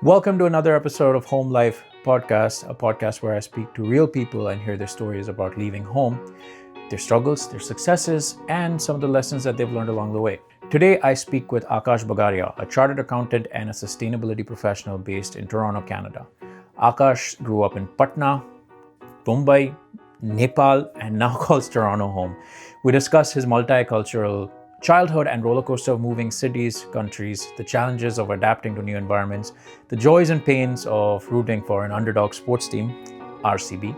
Welcome to another episode of Homelife podcast, a podcast where I speak to real people and hear their stories about leaving home, their struggles, their successes, and some of the lessons that they've learned along the way. Today, I speak with Akash Bagaria, a chartered accountant and a sustainability professional based in Toronto, Canada. Akash grew up in Patna, Mumbai, Nepal, and now calls Toronto home. We discuss his multicultural childhood and roller coaster of moving cities, countries, the challenges of adapting to new environments, the joys and pains of rooting for an underdog sports team, RCB,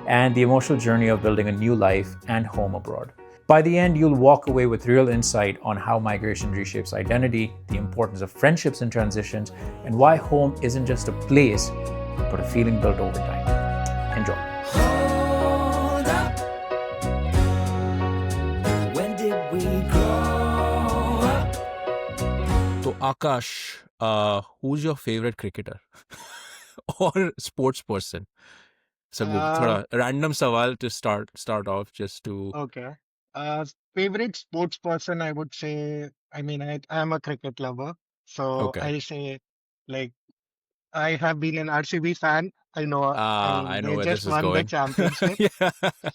and the emotional journey of building a new life and home abroad. By the end, you'll walk away with real insight on how migration reshapes identity, the importance of friendships in transitions, and why home isn't just a place, but a feeling built over time. Enjoy. So Akash, who's your favorite cricketer or sports person? So थोड़ा random सवाल to start off just to Okay. Favorite sports person, I would say, I am a cricket lover. So okay. I'll say, like, I have been an RCB fan. I know They where this just is won the going. championship. Yeah.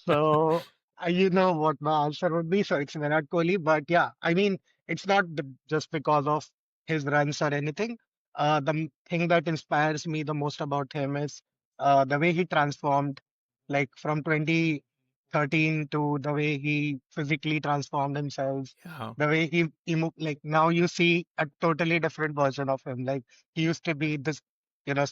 So you know what my answer would be. So it's Virat Kohli. But yeah, it's not just because of his runs or anything. Thing that inspires me the most about him is the way he transformed, like from 2013 to the way he physically transformed himself. Yeah. The way like now you see a totally different version of him. Like he used to be this, you know,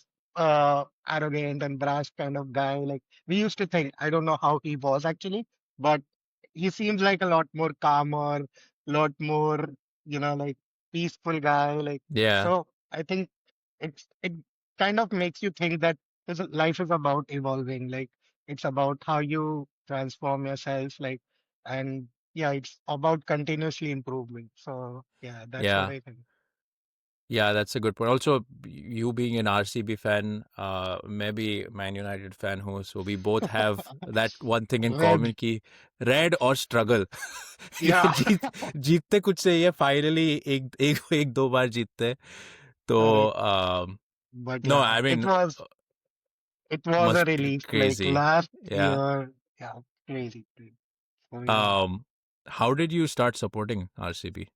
arrogant and brash kind of guy. Like we used to think, I don't know how he was actually, but he seems like a lot more calmer, lot more, like peaceful guy. Like, Yeah. so I think it kind of makes you think that life is about evolving. Like it's about how you transform yourself. Like, and yeah, it's about continuously improving. So yeah, that's what Yeah. I think. Yeah, that's a good point. Also, you being an RCB fan, maybe Man United fan who, so we both have that one thing in Red, common कि red or struggle. ये yeah, जीतते कुछ चाहिए finally एक एक एक दो बार जीतते हैं. correct. तो But no, yeah, I mean it was a must be relief. Like crazy. last Yeah. year, yeah, crazy, crazy. So yeah. How did you start supporting RCB?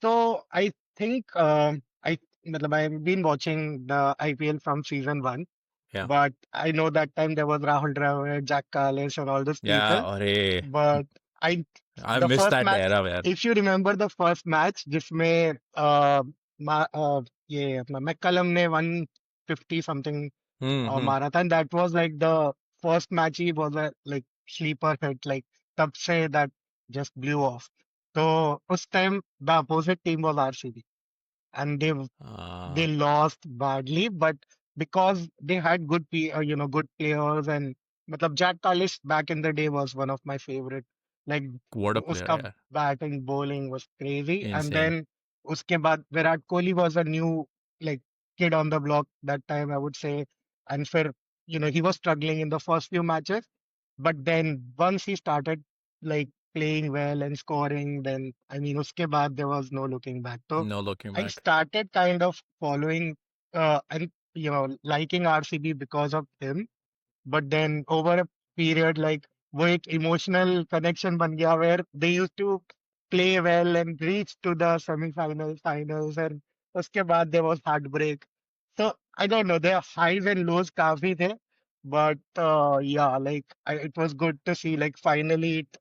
So I think I've been watching the IPL from season one, Yeah. but I know that time there was Rahul Dravid, Jack Carlis, and all those Yeah. people. अरे But I I the missed first that match, era, man. if you remember the first match, जिसमें ये अपना McCullum ने 150 something Mm-hmm. marathon. That was like the first match he was a like sleeper hit. Like तब से that just blew off. So उस time the opposite team was RCB and they lost badly, but because they had good players and मतलब Jack Carlis back in the day was one of my favorite. Like What a player, uska yeah. batting bowling was crazy, and Insane. then uske baad Virat Kohli was a new like kid on the block that time I would say, and for he was struggling in the first few matches, but then once he started like playing well and scoring, then uske baad there was no looking back. So No looking I back. started kind of following and liking RCB because of him. But then over a period, like वो एक emotional connection बन गया where they used to play well and reach to the semi-finals, finals, and उसके बाद there was heartbreak. So I don't know, their highs and lows काफी थे, but yeah, like it was good to see like finally it,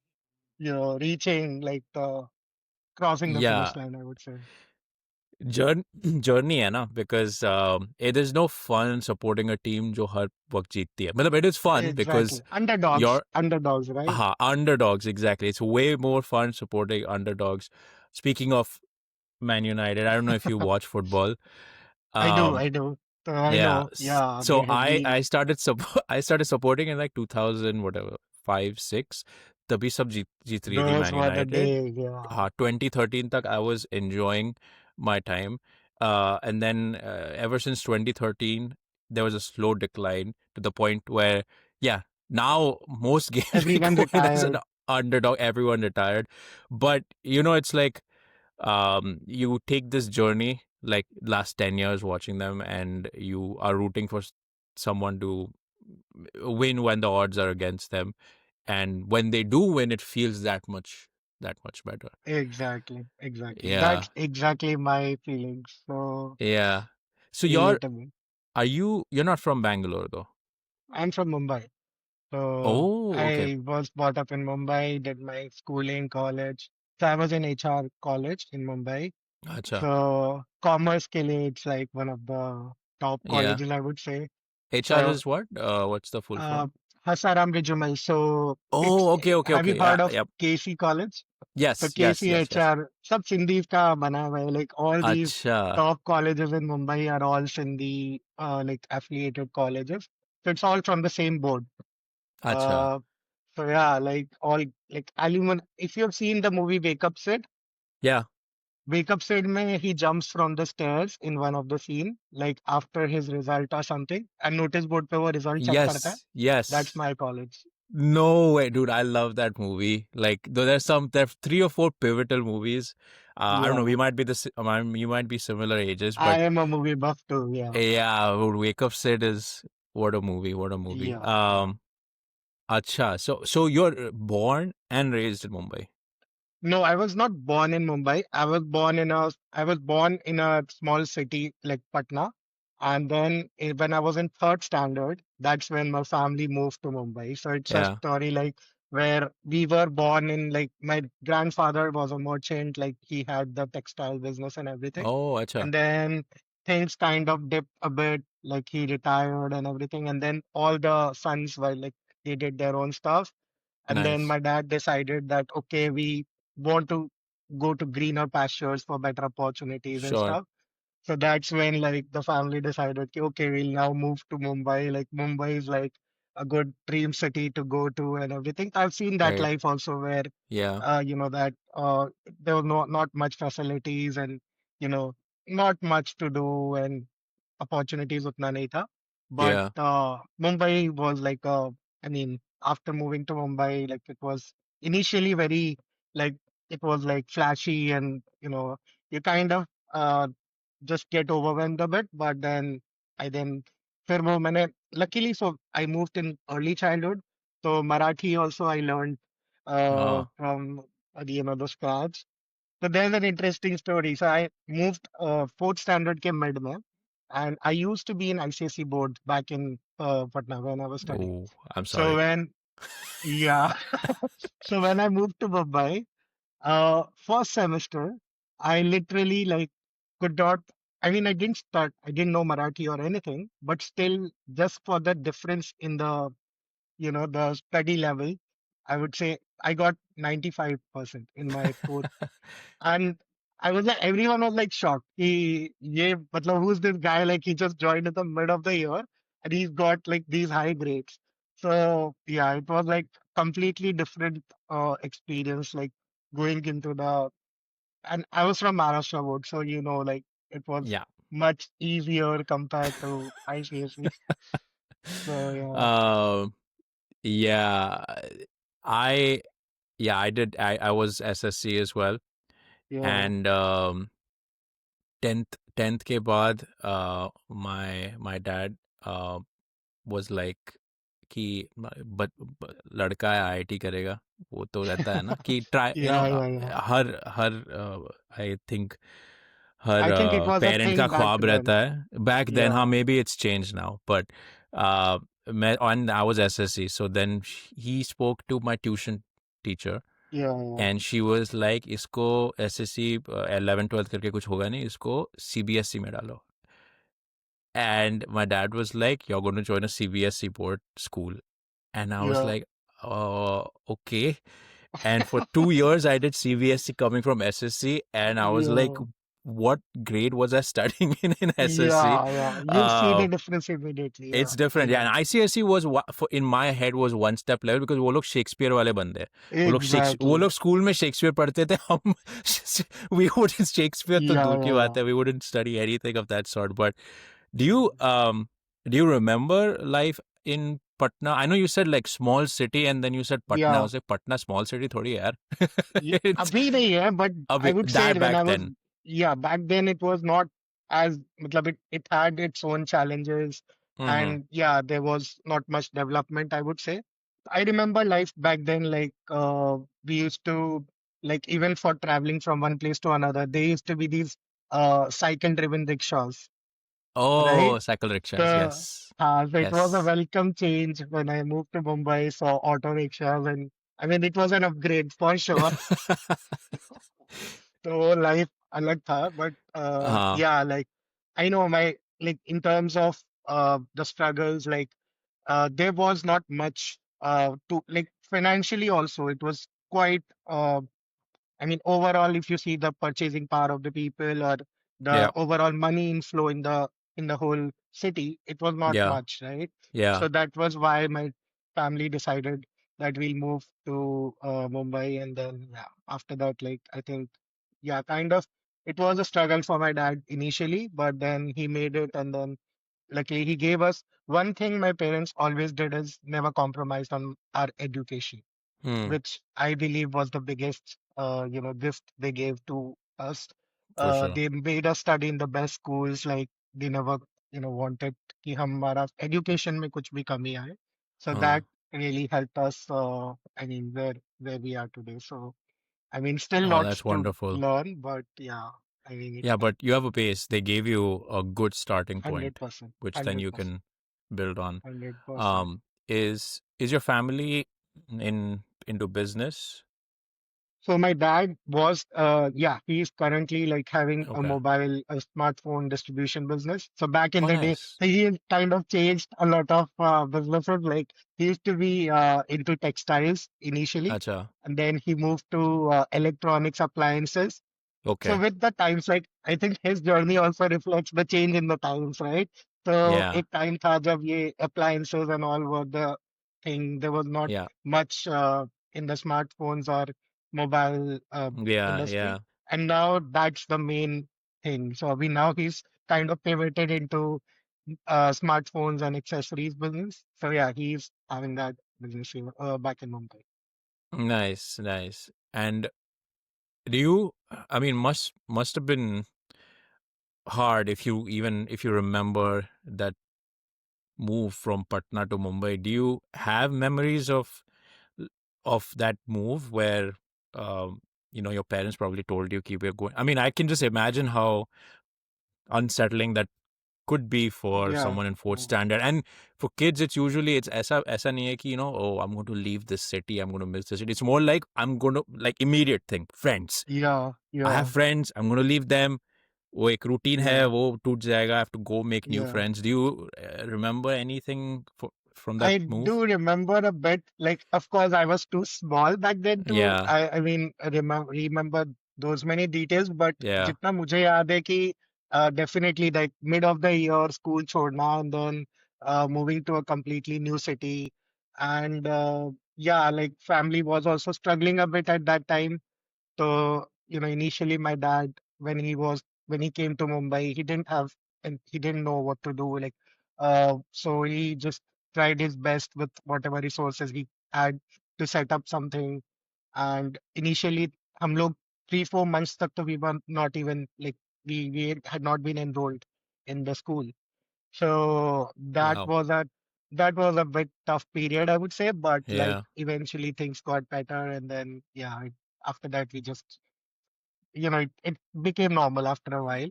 reaching like the crossing the Yeah. finish line, I would say. Journey journey है ना because it is no fun supporting a team जो हर वक्त जीतती है. मतलब it is fun because Exactly. Underdogs. you're Underdogs, right? underdogs exactly. It's way more fun supporting underdogs. Speaking of Man United, I don't know if you watch football. I do, Um, I do. So I yeah. know. Yeah, they So have I been. started I started supporting in like 2000 whatever 5 6. तभी सब जीत रही थी Those Man were the United. days. Yeah. 2013 तक I was enjoying my time. And then ever since 2013, there was a slow decline to the point where, yeah, now most games we Everyone go in as an retired. underdog, everyone retired. But, it's like you take this journey like last 10 years watching them, and you are rooting for someone to win when the odds are against them, and when they do win, it feels that much better. Exactly, exactly. Yeah, That's exactly my feelings. So yeah. So relatable. you're not from Bangalore though? I'm from Mumbai. So Oh, okay. I was brought up in Mumbai, did my schooling, college. So I was in HR college in Mumbai. Acha. So commerce ke liye, it's like one of the top Yeah. colleges, I would say. HR So is what? What's the full uh, form? Hasaram Vijumal. So it's, Oh, okay, okay, have you okay. Yeah, heard of yep. KC College? So Yes, yes, yes, yes. KCHR, सब सिंधी का बना हुआ है. Like all these Acha, top colleges in Mumbai are all Sindhi, like affiliated colleges. So it's all from the same board. acha. Uh, so yeah, like all like aluminum. If you've seen the movie Yeah. Wake Up Sid mein he jumps from the stairs in one of the scene, like after his result or something, and notice board pe wo result check karta hai. Yes, That's yes. my college. No way, dude. I love that movie. Like, though there are 3 or 4 pivotal movies. I don't know. We Yeah, might be you might be similar ages, I but am a movie buff too. Yeah, yeah, Wake Up Sid is what a movie. What a movie. yeah, yeah. Acha. So you're born and raised in Mumbai. No, I was not born in Mumbai. I was born in a small city like Patna. And then when I was in third standard, that's when my family moved to Mumbai. So it's a Yeah. story like where we were born in, like my grandfather was a merchant, like he had the textile business and everything. Oh, acha. And then things kind of dipped a bit, like he retired and everything. And then all the sons were like they did their own stuff. And then Nice. my dad decided that, okay, we want to go to greener pastures for better opportunities and Sure. stuff. So that's when like the family decided, okay, we'll now move to Mumbai. Like Mumbai is like a good dream city to go to and everything. I've seen that Right. life also where, Yeah. that there was not much facilities and, you know, not much to do and opportunities utna nahi tha. But Yeah. Mumbai was like, I mean, after moving to Mumbai, like it was initially very like it was like flashy and you kind of just get overwhelmed a bit. But then I then फिर वो मैंने luckily so I moved in early childhood. So Marathi also I learned Ah. from the scratch. So there's an interesting story. So I moved fourth standard ke mid mein, and I used to be in ICSE board back in Patna when I was studying. Oh, I'm So sorry. when yeah, so when I moved to Mumbai, first semester, I literally like could not. I mean, I didn't know Marathi or anything, but still, just for the difference in the study level, I would say I got 95% in my fourth. And I was like, everyone was like shocked. Who's this guy? Like, he just joined in the mid of the year and he's got like these high grades. So, yeah, it was like completely different experience, like going into and I was from Maharashtra board, so like it was Yeah. much easier compared to ICSE. So, yeah, Um. Yeah. I I did. I was SSC as well, yeah, and 10th के बाद my dad was like कि लड़का है IIT करेगा, वो तो रहता है ना कि ट्राई yeah, yeah, yeah. हर हर आई थिंक हर I think it was a parent का thing back ख्वाब रहता then. है बैक देन. हाँ, Yeah, maybe it's change now, but मैं on I was SSC, so then ही spoke to my tuition teacher yeah, yeah, and she was like इसको SSC 11th 12th करके कुछ होगा नहीं, इसको सीबीएसई में डालो. And my dad was like, "You're going to join a CBSE board school." And I was yeah, like, okay. And for 2 years, I did CBSE coming from SSC. And I was like, yeah. what grade was I studying in SSC? Yeah, yeah. You see Uh, the difference immediately. it's Yeah, I different, yeah. And know. ICSE was in my head was one step level because वो लोग Shakespeare वाले बंदे हैं. वो Exactly. लोग school में Shakespeare पढ़ते थे. हम we wouldn't शेक्सपियर तो Yeah, दूर की yeah, बात yeah. है. We wouldn't study anything of that sort. But do you remember life in Patna? I know you said like small city and then you said Patna. I Yeah. was like, Patna small city थोड़ी है यार. Yeah. It's अभी नहीं है, but I would say that when back I was, then. yeah, back then it was not. as matlab it had its own challenges, Mm-hmm. and yeah, there was not much development, I would say. I remember life back then, like we used to, like, even for traveling from one place to another, there used to be these cycle driven rickshaws, right? Oh, cycle rickshaws. So, Yes. so it was a Yes. welcome change when I moved to Mumbai, saw auto rickshaws, and I mean, it was an upgrade for sure. So life alag tha, but Uh, yeah, like I know my, like, in terms of the struggles, like there was not much to, like, financially also it was quite I mean, overall, if you see the purchasing power of the people or yeah. the overall money inflow in the whole city, it was not Yeah. much, right? Yeah. So that was why my family decided that we'll move to Mumbai, and then yeah, after that, like, I think, yeah, kind of, it was a struggle for my dad initially, but then he made it, and then luckily he gave us one thing my parents always did is never compromised on our education, Hmm. which I believe was the biggest, gift they gave to us. For sure. They made us study in the best schools. Like they never, wanted कि हमारा education में कुछ भी कमी आए. So Uh, that really helped us. I mean, where we are today. So I mean, still oh, lots that's to wonderful. learn, but yeah, I mean, it Yeah, helped. but you have a base. They gave you a good starting Hundred point, percent, which then you 100%, can build on. 100%. Is your family into business? So my dad was, yeah, he's currently like having Okay. a smartphone distribution business. So back in Oh, the day, nice. he kind of changed a lot of businesses. Like he used to be into textiles initially, Acha. and then he moved to electronics appliances. So Okay. with the times, like I think his journey also reflects the change in the times, right? So Yeah. एक time था जब ये appliances and all were the thing. There was not Yeah. much in the smartphones or mobile Yeah. industry, Yeah. and now that's the main thing. So we now he's kind of pivoted into smartphones and accessories business. So yeah, he's having that business here, back in Mumbai. Nice. Nice. And do you? I mean, must have been hard if you remember that move from Patna to Mumbai. Do you have memories of that move where your parents probably told you keep it going? I mean, I can just imagine how unsettling that could be for Yeah. someone in fourth Yeah. standard. And for kids, it's usually it's aisa nahi hai ki, oh, I'm going to leave this city, I'm going to miss this city. It's more like I'm going to like immediate thing, friends. Yeah. I have Yeah. friends, I'm going to leave them. वो एक routine है Yeah. वो टूट जाएगा. I have to go make new Yeah. friends. Do you remember anything from that I move? do remember a bit. Like, of course, I was too small back then to. Yeah, I mean, remember those many details. But yeah. जितना मुझे याद है कि definitely like mid of the year school छोड़ना, and then moving to a completely new city, and yeah, like family was also struggling a bit at that time. So, initially my dad, when he came to Mumbai, he didn't have, and he didn't know what to do. Like, so he just tried his best with whatever resources he had to set up something. And initially, हम लोग 3-4 months तक तो we were not even like we had not been enrolled in the school. So Wow. that was a bit tough period, I would say. But like Yeah, eventually things got better, and then yeah, after that we just, it became normal after a while.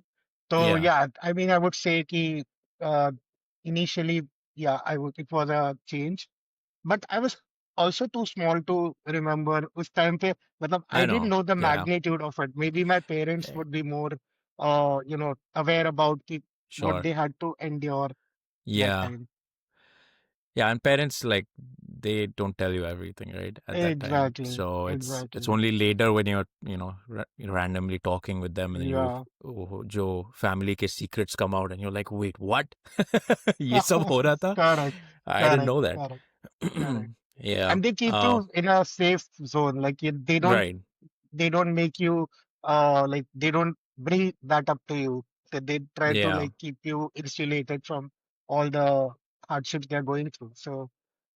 So yeah. yeah, I mean, I would say ki, uh, initially, yeah, it was a change, but I was also too small to remember उस time पे, मतलब I I didn't know. know the Yeah, magnitude of it. Maybe my parents eh, would be more, aware about what sure. they had to endure that Yeah, time. yeah. And parents like they don't tell you everything, right? At that time, Exactly, so it's exactly. only later when you're randomly talking with them, and then you Yeah. जो family के secrets come out, and you're like, wait, what? ये सब हो रहा था? Correct, I didn't correct, know that. correct, correct. Yeah. And they keep you in a safe zone. Like Right. they don't make you like they don't bring that up to you. They try to Yeah. like keep you insulated from all the hardships they're going through. So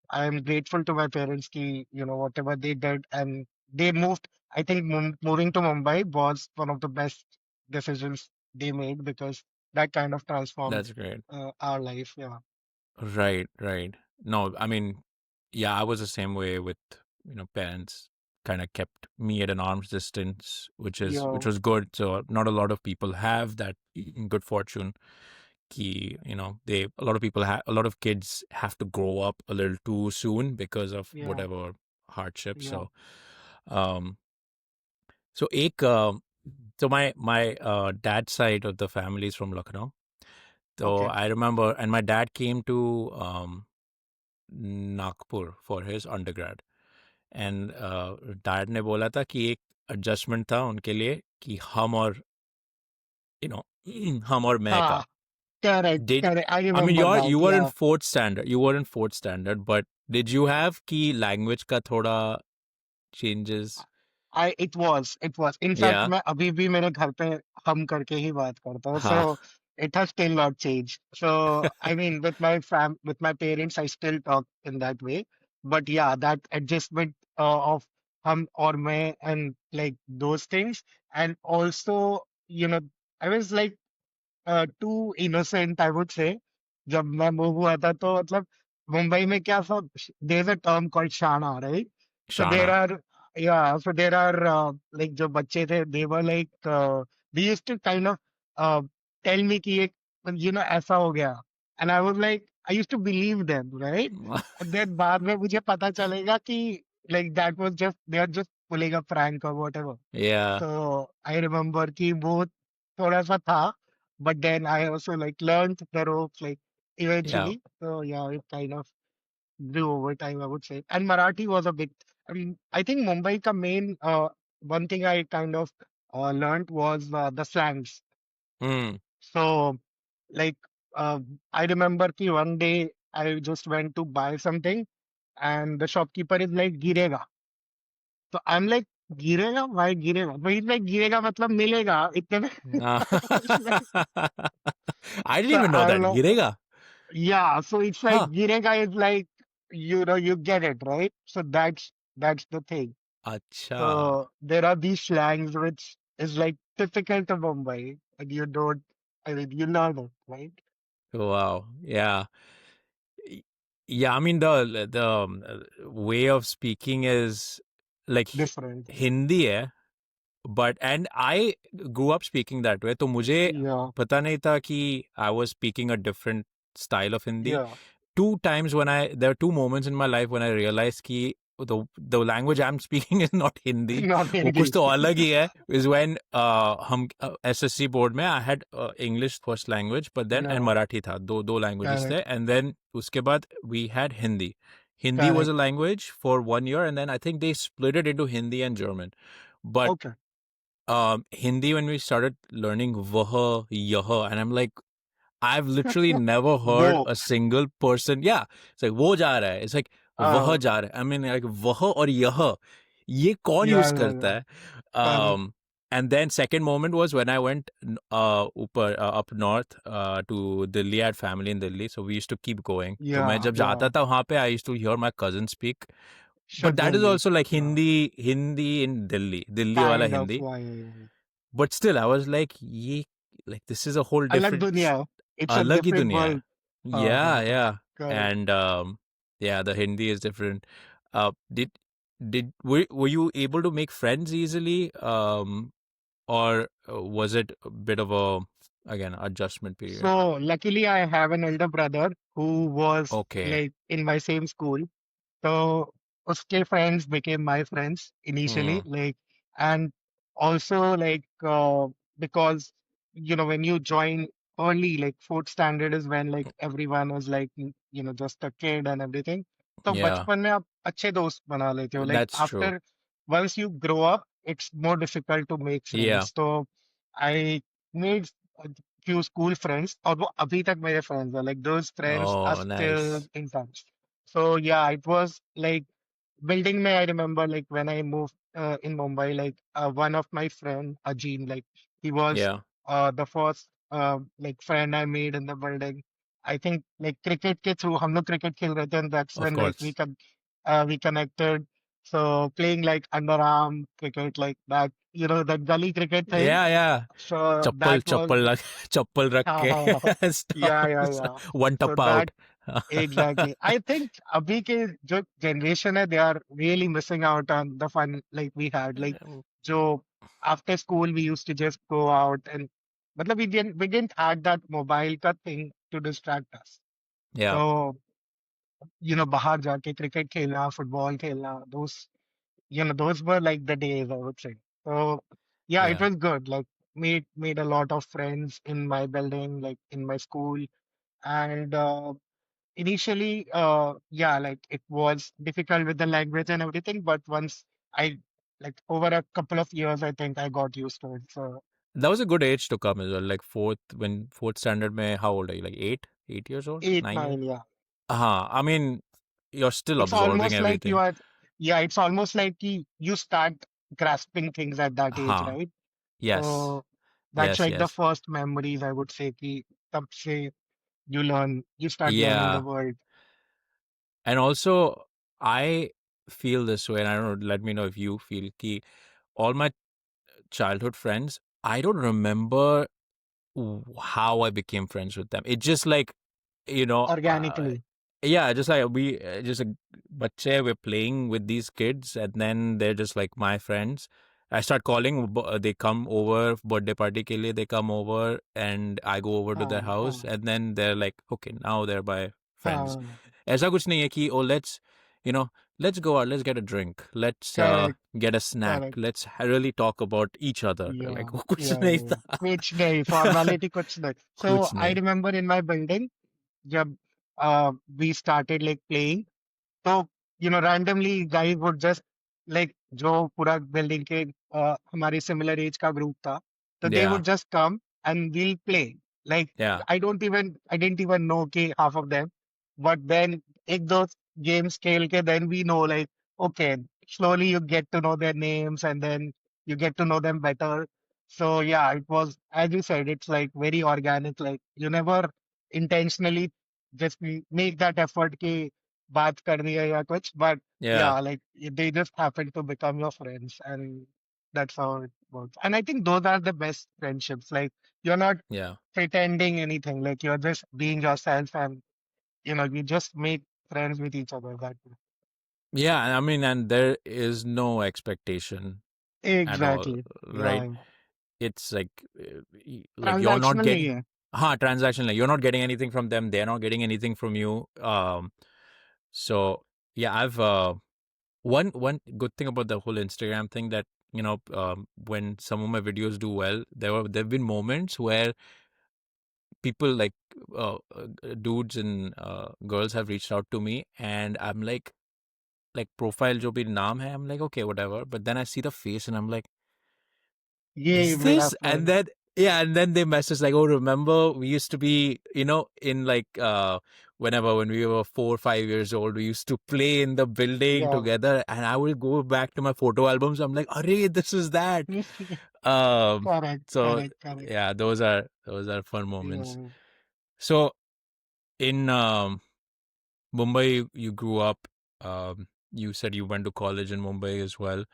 I am grateful to my parents ki, whatever they did, and they moved. I think moving to Mumbai was one of the best decisions they made because that kind of transformed That's great. our life. Yeah. Right, right. No, I mean, yeah, I was the same way with, parents kind of kept me at an arm's distance, which Yeah. was good. So not a lot of people have that good fortune. A lot of people have, a lot of kids have to grow up a little too soon because of Yeah. whatever hardship. Yeah. Um, so ek, so my dad's side of the family is from Lucknow. So Okay. I remember, and my dad came to Nagpur for his undergrad and dad ने बोला था कि एक adjustment था उनके लिए कि हम और यू नो हम और मैं का Ah, correct. did Correct. I I mean remember that. you were in Yeah. fourth standard but did you have कि language का थोड़ा changes It was. In fact, yeah मैं अभी भी मेरे घर पे हम करके ही बात करता हूँ. हाँ So it has still not changed. So I mean, with my parents, I still talk in that way. But yeah, that adjustment of हम और मैं and like those things, and also, I was like too innocent I would say. जब मैं move हुआ था तो मतलब मुंबई में क्या सब there is a term called शाना, राइट? सो देयर शाना आर या सो देयर आर लाइक जो बच्चे थे they were like they used to kind of tell me कि एक ऐसा हो गया, and I was like I used to believe them, right? And then बाद में मुझे पता चलेगा कि like that was just they are just pulling a prank और whatever. yeah So I remember कि वो थोड़ा सा था, but then I also like learned the ropes like yeah eventually. So yeah, it kind of grew over time, I would say. And Marathi was a big. I mean, I think Mumbai ka main one thing I kind of learned was the slangs. mm. So like uh, I remember कि one day I just went to buy something, and the shopkeeper is like गिरेगा. So I'm like, गिरेगा? Why गिरेगा? So he's like, गिरेगा मतलब मिलेगा इतने में. It's like, I didn't so even know I'm that like, गिरेगा yeah. So it's like huh गिरेगा is like, you get it, right? So that's the thing. अच्छा So there are these slangs which is like typical to Mumbai, and you don't. I mean, you learn it, right? wow yeah Y- Yeah, I mean the way of speaking is like Different. Hindi है, but and I grew up speaking that way. तो मुझे Yeah, पता नहीं था कि I was speaking a different style of Hindi. yeah. Two times when there are two moments in my life when I realized कि the language I'm speaking is not Hindi. Not वो कुछ Hindi. तो अलग ही है. Is when हम SSC board में I had English first language, but then and Yeah, Marathi था. दो languages थे, correct, and then उसके बाद we had Hindi. Hindi was a correct. language for 1 year, and then I think they split it into Hindi and German. But Okay. Hindi when we started learning vah, yah, and I'm like, I've literally never heard Wo. a single person. Yeah, it's like wo ja raha hai. It's like vah Uh, ja raha hai. I mean, like vah or yah. ये कौन use yeah, yeah, करता yeah. है? Correct. And then second moment was when I went ऊपर up north to Delhi. I had family in Delhi, so we used to keep going. तो मैं Yeah, जब जाता yeah. था वहाँ पे I used to hear my cousin speak. But that is Suddenly. also like Yeah. Hindi in Delhi, Delhi वाला Kind of. Hindi. Why? But still, I was like, ये like this is a whole Alag different dunya. It's a अलग ही different दुनिया है. world. Yeah, Ha. yeah. Correct. And yeah, the Hindi is different. Uh, did were you able to make friends easily? Or was it a bit of a again adjustment period? So luckily I have an elder brother who was Okay. like in my same school. So उसके friends became my friends initially, Mm, like, and also like because when you join early, like fourth standard is when like everyone was like just a kid and everything. तो yeah, बचपन में आप अच्छे दोस्त बना लेते हो. Like that's true. after once you grow up, it's more difficult to make Yeah. friends. So I made a few school friends, और वो अभी तक मेरे friends are like those friends are Oh, still nice. in touch. So yeah, it was like building me. I remember like when I moved in Mumbai, like one of my friend Ajin, like he was Yeah, the first like friend I made in the building. I think like cricket ke through हम लोग cricket खेल रहे थे, and that's of when like course. we connected. So playing like underarm cricket like that, that gully cricket thing. Yeah, yeah. So Chappal, that was, chappal, chappal rakh ke yeah, yeah, stops. yeah. One So tap out. that exactly. I think abhi ke jo generation hai, they are really missing out on the fun like we had. Like, jo after school we used to just go out and, matlab we didn't had that mobile ka thing to distract us. Yeah, So, बाहर जाके cricket खेलना, football खेलना, those were like the days, I would say. So yeah, it yeah. was good. Like made a lot of friends in my building, like in my school. And initially, yeah, like it was difficult with the language and everything, but once I like over a couple of years, I think I got used to it. So That was a good age to come as well. Like fourth standard mein, how old are you? Like 8 years old? eight, 9 years? nine, yeah. I mean, you're still It's absorbing almost like you everything. are, yeah, it's almost like you start grasping things at that age, Uh-huh. right? Yes. So that's Yes, like the yes. first memories I would say ki tab se you start learning the Yeah. world. And also, I feel this way, and I don't know, let me know if you feel ki all my childhood friends, I don't remember how I became friends with them. It's just like, you know, Organically. yeah, just like just a bache, we're playing with these kids, and then they're just like my friends. I start calling, they come over, birthday party ke liye, they come over, and I go over to their हाँ, house, हाँ, and then they're like, okay, now they're my friends. हाँ. ऐसा कुछ नहीं है कि oh you know let's go out, let's get a drink, let's Correct, get a snack, correct. let's really talk about each other. Like Yeah, कुछ yeah, नहीं yeah. था. कुछ नहीं, formality कुछ नहीं. So कुछ I नहीं. remember in my building, जब we started like playing, तो randomly guys would just like जो पूरा बिल्डिंग के हमारे सिमिलर एज का ग्रुप था, तो they Yeah, would just come and we'll play. Like yeah, I didn't even know कि half of them, but then एक दो games खेल के then we know like okay, slowly you get to know their names and then you get to know them better. So yeah, it was as you said, it's like very organic. Like you never intentionally just make that effort कि बात करनी है या कुछ, but yeah, yeah, like they just happen to become your friends, and that's how it works. And I think those are the best friendships. Like you're not yeah. pretending anything, like you're just being yourself, and you just make friends with each other that way. Yeah, I mean, and there is no expectation at all, Exactly. right? Yeah. It's like, like you're not Transactional नहीं getting, है. transaction. Like you're not getting anything from them. They're not getting anything from you. So yeah, I've one good thing about the whole Instagram thing that when some of my videos do well, there've been moments where people like dudes and girls have reached out to me, and I'm like profile jo bhi naam hai, I'm like okay whatever, but then I see the face and I'm like, ये is मेरा this? And friend. then yeah, and then they message like, oh, remember we used to be in like whenever when we were 4 or 5 years old, we used to play in the building Yeah. together, and I will go back to my photo albums, I'm like, array, this is that. Correct, So correct, correct. yeah, those are fun moments. Yeah. So in Mumbai, you grew up. You said you went to college in Mumbai as well.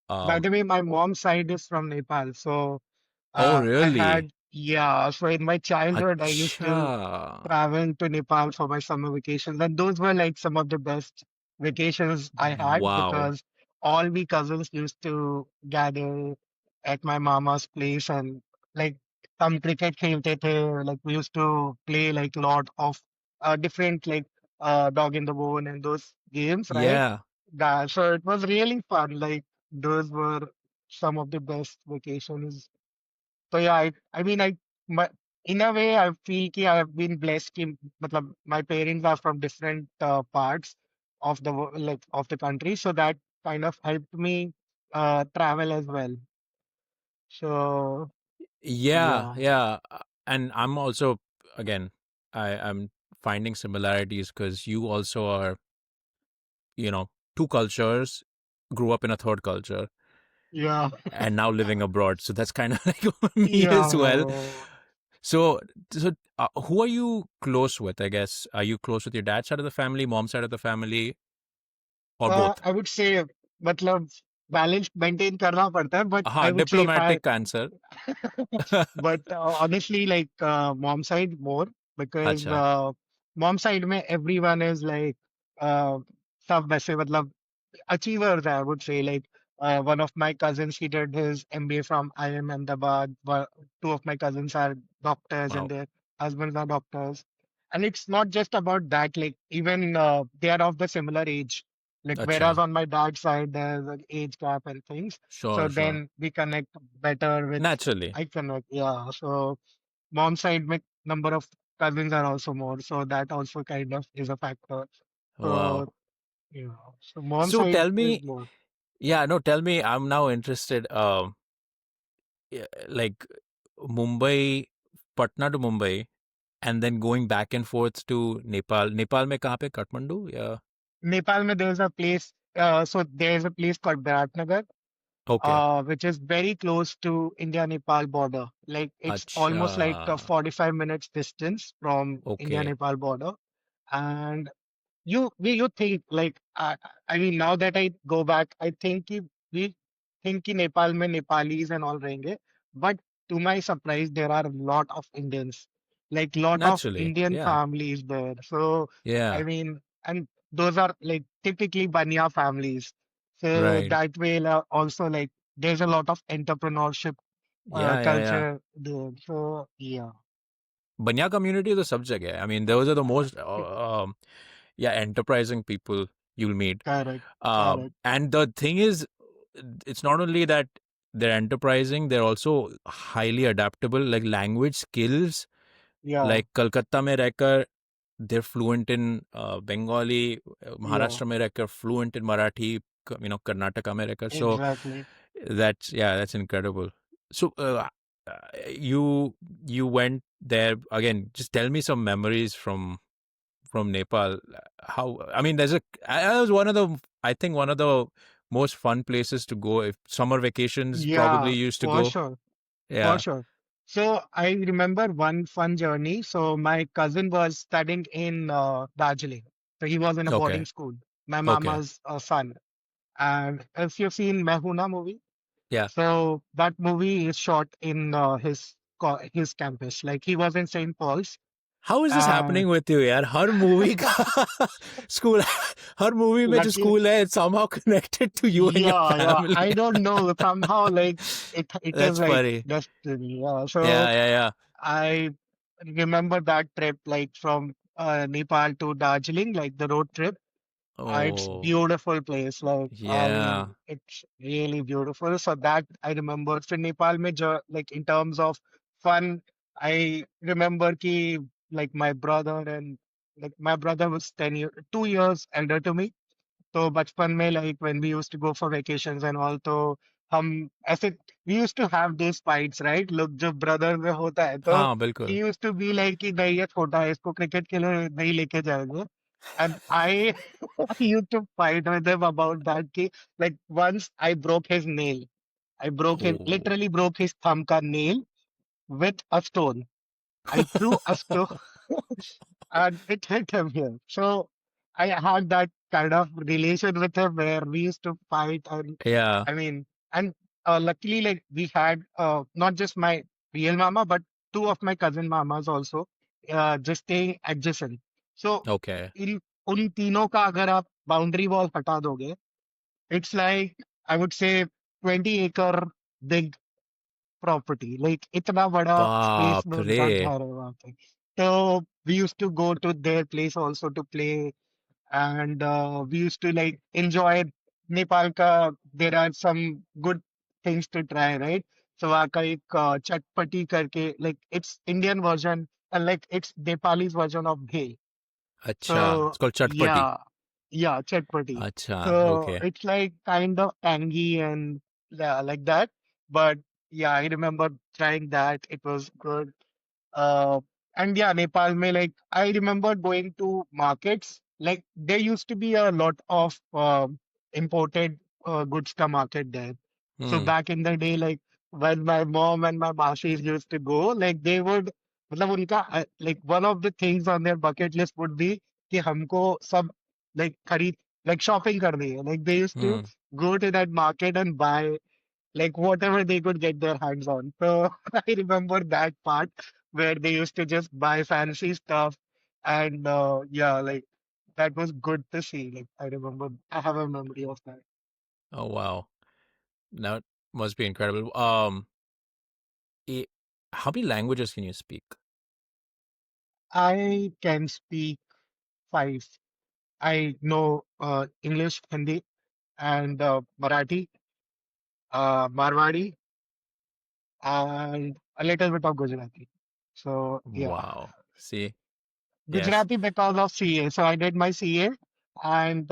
By Um, the way, my mom's side is from Nepal, so oh, I really? had, yeah, so in my childhood, I used Acha. to travel to Nepal for my summer vacations. And those were like some of the best vacations I had Wow. because all we cousins used to gather at my mama's place and like some cricket खेलते थे. Like we used to play like lot of different like dog in the bone and those games, right? Yeah. So it was really fun. Like those were some of the best vacations. So yeah, I mean, my, in a way, I feel कि I have been blessed. कि, मतलब, my parents are from different parts of the like of the country, so that kind of helped me travel as well. So Yeah. yeah, Yeah. And I'm also, again, I'm finding similarities because you also are, two cultures, grew up in a third culture, yeah, and now living abroad. So that's kind of like me as well. yeah. So, who are you close with? I guess are you close with your dad's side of the family, mom's side of the family, or both? I would say मतलब balance maintain करना पड़ता है, but हाँ, आई would से if I diplomatic answer. but honestly, like mom side more because अच्छा, mom side mein everyone is like uh, सब वैसे मतलब achievers, I would say. Like one of my cousins, he did his MBA from IIM Ahmedabad. Two of my cousins are doctors, and wow, their husbands are doctors. And it's not just about that. Like even they are of the similar age. Like whereas अच्छा, on my dad's side, there's an age gap and things. So sure, sure. then we connect better with. Naturally. I connect, yeah. So mom side, my number of cousins are also more. So that also kind of is a factor. So Wow. yeah. So mom So side tell is me, more. yeah, no, tell me, I'm now interested. Yeah, like Mumbai, Patna to Mumbai, and then going back and forth to Nepal. Nepal में कहाँ पे? Kathmandu? Yeah. Nepal, mein there's a place. So there's a place called Biratnagar, Okay. which is very close to India-Nepal border. Like it's अच्छा. almost like a 45 minutes distance from Okay. India-Nepal border. And you think like I mean now that I go back, I think we think कि Nepal में Nepalis and all रहेंगे, but to my surprise there are a lot of Indians, like lot of Naturally. Indian Yeah. families there. So I Yeah. mean, and those are like typically Banya families. So Right. that way also like there's a lot of entrepreneurship Yeah, yeah, yeah. culture there. So yeah, Banya community is a subject. I mean, those are the most, yeah, enterprising people you'll meet. correct, correct. And the thing is, it's not only that they're enterprising, they're also highly adaptable. Like language skills, Yeah, like Kolkata में रहकर they're fluent in Bengali, yeah, Maharashtra में रहकर fluent in Marathi, Karnataka में रहकर. So exactly. that's incredible. So uh, you you went there again. Just tell me some memories from Nepal. How, I mean, that was one of the, I think, one of the most fun places to go. If summer vacations probably Yeah, used to for go. sure. For Yeah. sure. So I remember one fun journey. So my cousin was studying in Darjeeling. So he was in a boarding Okay. school, my Okay. mama's son. And if you've seen Mehuna movie, Yeah. so that movie is shot in his campus. Like he was in St. Paul's. How is this And happening with you, यार? हर movie का school, हर movie में जो lucky, school है, it's somehow connected to you and your yeah, yeah. family. I don't know. Somehow, like it is That's like funny. destiny. Yeah. So Yeah, yeah, yeah. I remember that trip, like from Nepal to Darjeeling, like the road trip. It's Oh, beautiful place. Like I yeah. mean, it's really beautiful. So that I remember. So Nepal, mein like in terms of fun, I remember ki like my brother and like my brother was 10 years, 2 years elder to me. तो बचपन में like when we used to go for vacations and all तो हम ऐसे we used to have these fights, right? लोग जब brother में होता है तो हाँ, he बिल्कुल. used to be like कि नहीं ये छोटा है इसको क्रिकेट के लिए नहीं लेके जाएंगे. And I used to fight with him about that कि like once I broke his nail. I broke his Oh, literally broke his thumb का nail with a stone. I threw a stone and it hit him here. So I had that kind of relation with him where we used to fight. And yeah. I mean, and luckily, like we had not just my real mama, but two of my cousin mamas also just staying adjacent. So Okay. इन उन तीनों का अगर आप boundary wall हटा दोगे, it's like I would say 20 acre big property like इतना बड़ा space बाप में रे. उनका घर है वहां पे. तो we used to go to there place also to play and we used to like enjoy Nepal का. There are some good things to try, right? So वहाँ का एक चटपटी करके like it's Indian version like it's Nepalese version of bhel. अच्छा. It's So called Chatpati. yeah, yeah, chatpati. अच्छा. So Okay. it's like kind of tangy and yeah, like that. But yeah, I remember trying that. It was good. Uh, and yeah, Nepal mein like I remember going to markets. Like there used to be a lot of imported goods ka market there. So Hmm. back in the day, like when my mom and my mausis used to go, like they would, मतलब उनका like one of the things on their bucket list would be कि हमको सब like खरीद like shopping kar diye. Like they used to Hmm. go to that market and buy like whatever they could get their hands on. So I remember that part where they used to just buy fancy stuff, and yeah, like that was good to see. Like I remember, I have a memory of that. Oh wow, that must be incredible. I how many languages can you speak? I can speak five. I know English, Hindi, and Marathi, Marwari, and a little bit of Gujarati. So yeah. Wow. See, yes. Gujarati because of CA. So I did my CA and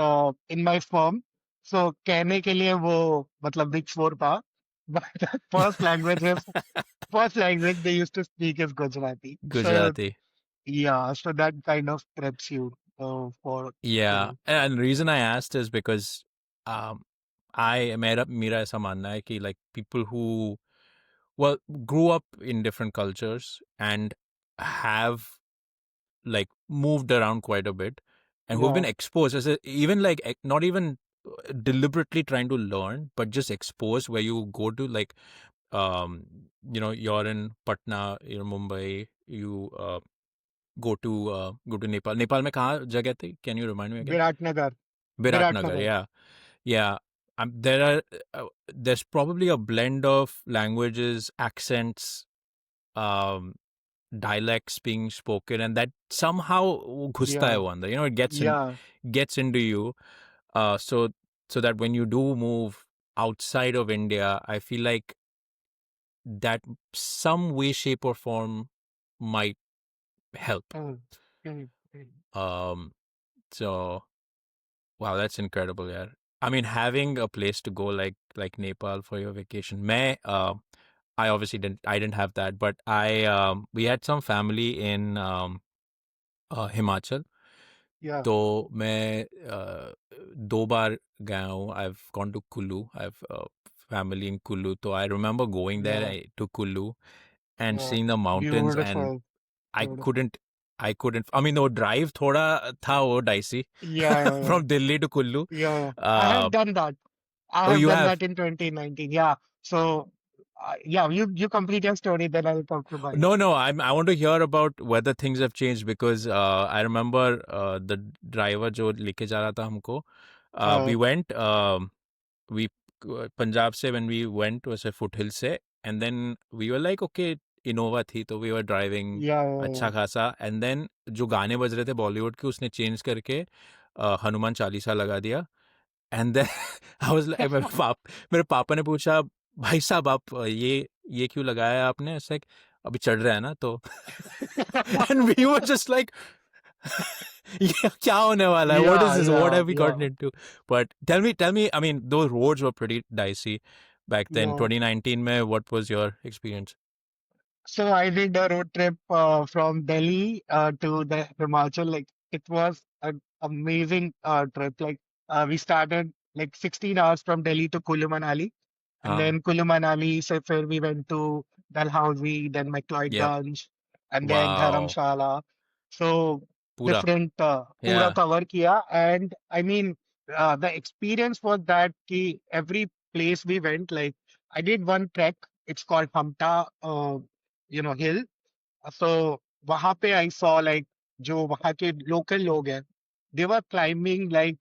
in my firm. So कहने के लिए वो मतलब Big Four था. But the first language they used to speak is Gujarati. So Gujarati. yeah, so that kind of preps you for Yeah, to and the reason I asked is because um, I मेरा ऐसा मानना है कि like people who well grew up in different cultures and have like moved around quite a bit and who've been yeah. exposed as even like not even deliberately trying to learn but just exposed where you go to like um you're in Patna, you're in Mumbai, you go to Nepal में कहाँ जगह थी, can you remind me again? Viratnagar. Viratnagar, Viratnagar. yeah. Yeah, there are there's probably a blend of languages, accents, um, dialects being spoken, and that somehow घुसता है Yeah. वो अंदर. It Yeah. gets into you. So that when you do move outside of India, I feel like that some way, shape, or form might help. Mm, mm, mm. Um, so wow, that's incredible, yeah. I mean, having a place to go like Nepal for your vacation. I obviously didn't have that, but we had some family in Himachal. Yeah. तो मैं 2 बार गया हूँ. I've gone to Kullu. I've family in Kullu. So I remember going there Yeah. to Kullu and Yeah. seeing the mountains, and Beautiful. I Beautiful. couldn't I couldn't. I mean, the drive थोड़ा था वो dicey Yeah. Yeah. Yeah. from Delhi to Kullu. Yeah. I Uh, have done that. I oh, have you done have? that in 2019. Yeah. So, yeah, you complete your story, then I'll talk to mine. No, no. I want to hear about whether things have changed because I remember the driver जो लेके जा रहा था हमको. We Uh, went. We Punjab se when we went was a foothill se, and then we were like, okay, Innova थी तो we were driving yeah, yeah, अच्छा खासा, and then जो गाने बज रहे थे बॉलीवुड के उसने चेंज करके हनुमान चालीसा लगा दिया. And then I was like मेरे पापा ने पूछा, भाई साहब आप ये क्यों लगाया है आपने, ऐसे अभी चढ़ रहा है ना तो. And we were just like ये क्या होने वाला है, what is yeah, this, what yeah, have we yeah, gotten into. But tell me, I mean those roads were pretty dicey back then, yeah. 2019 mein. What was your experience? So I did a road trip from Delhi to the Himachal. Like it was an amazing trip. Like we started like 16 hours from Delhi to Kullu Manali, and हाँ. then Kullu Manali. So where we went to Dalhousie, then Yep. McLeodganj, and then Wow. Dharamshala. So पूरा. different pura Yeah. cover kiya, and I mean the experience was that ki every place we went, like I did one trek. It's called Hamta. Hill. So वहां पे I saw like जो वहां के local लोग हैं, they were climbing like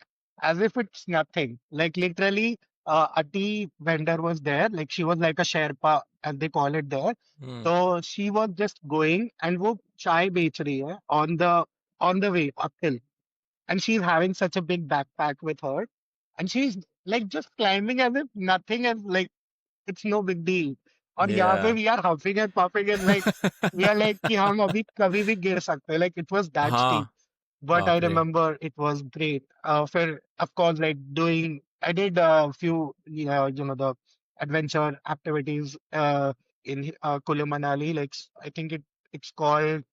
as if it's nothing. Like literally, a tea vendor was there. Like she was like a Sherpa, as they call it there. Hmm. So she was just going and वो चाय बेच रही है on the way uphill. And she's having such a big backpack with her. And she's like just climbing as if nothing is like it's no big deal. और यहाँ पे Yeah. we are huffing and puffing and like we are like कि हम अभी कभी भी गिर सकते हैं. Like it was that steep. हाँ. But I बाप रे. remember it was great. For of course, like I did a few, the adventure activities in Kullu Manali. Like I think it's called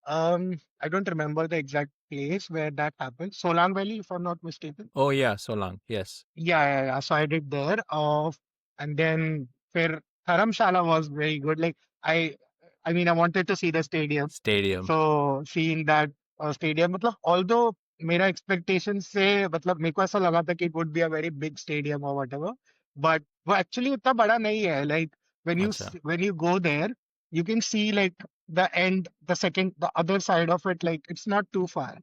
I don't remember the exact place where that happened. Solang Valley, if I'm not mistaken. Oh yeah, so long. Yes. Yeah, yeah, yeah. So I did there. And then for Dharamshala was very good. Like I mean, I wanted to see the stadium. Stadium. So seeing that stadium, matlab, although मेरा expectation से मतलब मेरे को ऐसा लगा था कि it would be a very big stadium और व्हाटएवर, बट वो एक्चुअली उतना बड़ा नहीं है. लाइक अच्छा. When you go there you can see like the end, the other side of it, like it's not too far.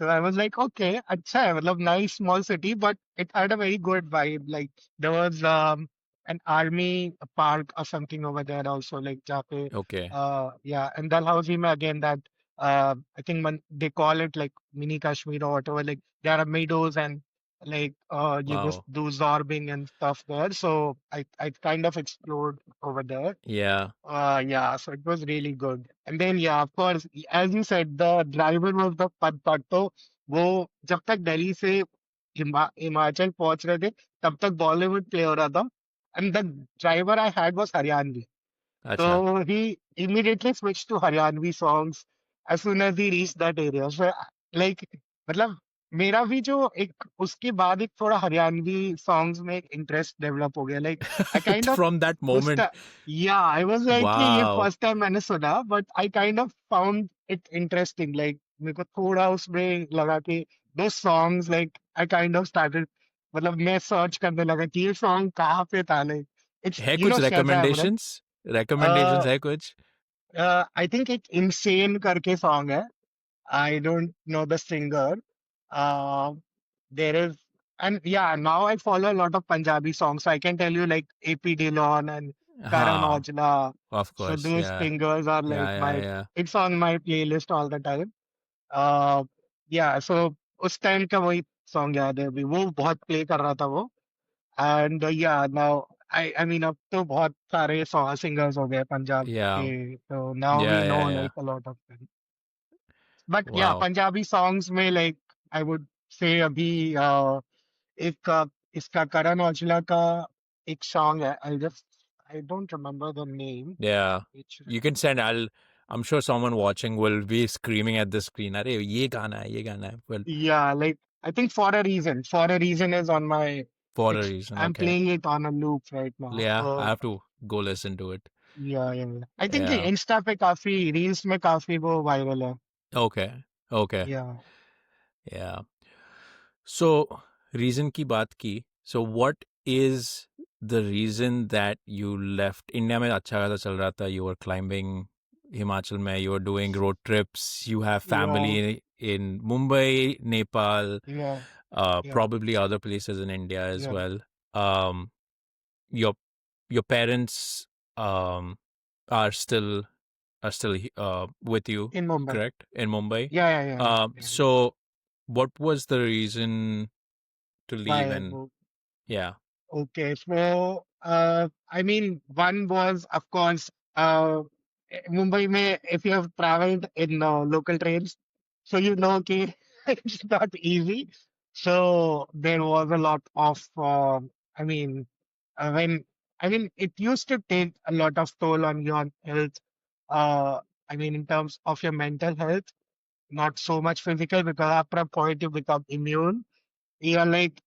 So I was like, okay, अच्छा है, मतलब nice small city, but it had a very good vibe. Like there was an army park or something over there also, like जहाँ पे, Okay. yeah, and Dalhousie में again that I think they call it like mini Kashmir or whatever. Like there are meadows and like you just Wow. do zorbing and stuff there. So I kind of explored over there. Yeah. Yeah, so it was really good. And then, yeah, of course, as you said, the driver was the fun part. तो वो जब तक दिल्ली से हिमाचल पहुंच रहे थे, तब तक बॉलीवुड प्ले हो रहा था. And the driver I had was Haryanvi. अच्छा. So he immediately switched to Haryanvi songs as soon as he reached that area. So like मतलब मेरा भी जो एक उसके बाद एक थोड़ा हरियाणवी सॉन्ग्स में एक इंटरेस्ट डेवलप हो गया. Like I kind of From that उस moment. या आई वाज लाइक कि ये Wow. फर्स्ट टाइम मैंने सुना, but I kind of found it interesting. Like मेरे को थोड़ा उसमें लगा कि दो songs like I kind of started, मतलब मैं सर्च करने लगा कि ये सॉन्ग कहाँ पे था. लाइक इट्स है यू नो कुछ शज़ैम. recommendations? Recommendations है कुछ? आई थिंक एक इंसेन करके सॉन्ग है. I don't know the singer. Uh, there is, and yeah, now I follow a lot of Punjabi songs. So I can tell you like AP Dillon and Karan हाँ. Aujla. Of So course. those Yeah. singers are Yeah. like Yeah. Yeah. it's on my playlist all the time. Uh, yeah, so उस time का वही song याद है अभी, वो बहुत play कर रहा था वो. एंड या नाउ आई मीन अब तो बहुत सारे सिंगर्स हो गए पंजाब के, Yeah. तो now we Yeah. No Yeah. Yeah. Like a lot of. But yeah Wow. Punjabi songs में लाइक आई वुड से अभी एक इसका करण औजला का एक सॉन्ग है. I don't remember the name. Yeah. You can send. I'm sure someone watching will be screaming at the screen. अरे ये गाना है, ये गाना है. Well, Yeah, like I think For a Reason is on my, for a it's reason. I'm Okay. playing it on a loop right now. Yeah. I So have to go listen to it. yeah. I think Yeah. Insta पे काफी reels में काफी वो viral है. Okay. Okay. Yeah. Yeah. So, reason की बात की. So, what is the reason that you left India में अच्छा खासा चल रहा था. You were climbing Himachal में, you were doing road trips, you have Yeah. family in Mumbai, Nepal, Yeah. Yeah. probably other places in India as Yeah. well. Um, your your parents um, are still with you, In Mumbai. correct? In Mumbai. Yeah. So, what was the reason to leave? Why? And yeah. Okay, so I mean, one was of course Mumbai mein, if you have traveled in local trains, so you know कि it's not easy. So there was a lot of I mean, when I mean it used to take a lot of toll on your health. I mean, in terms of your mental health, not so much physical, because after a point you become immune. You're like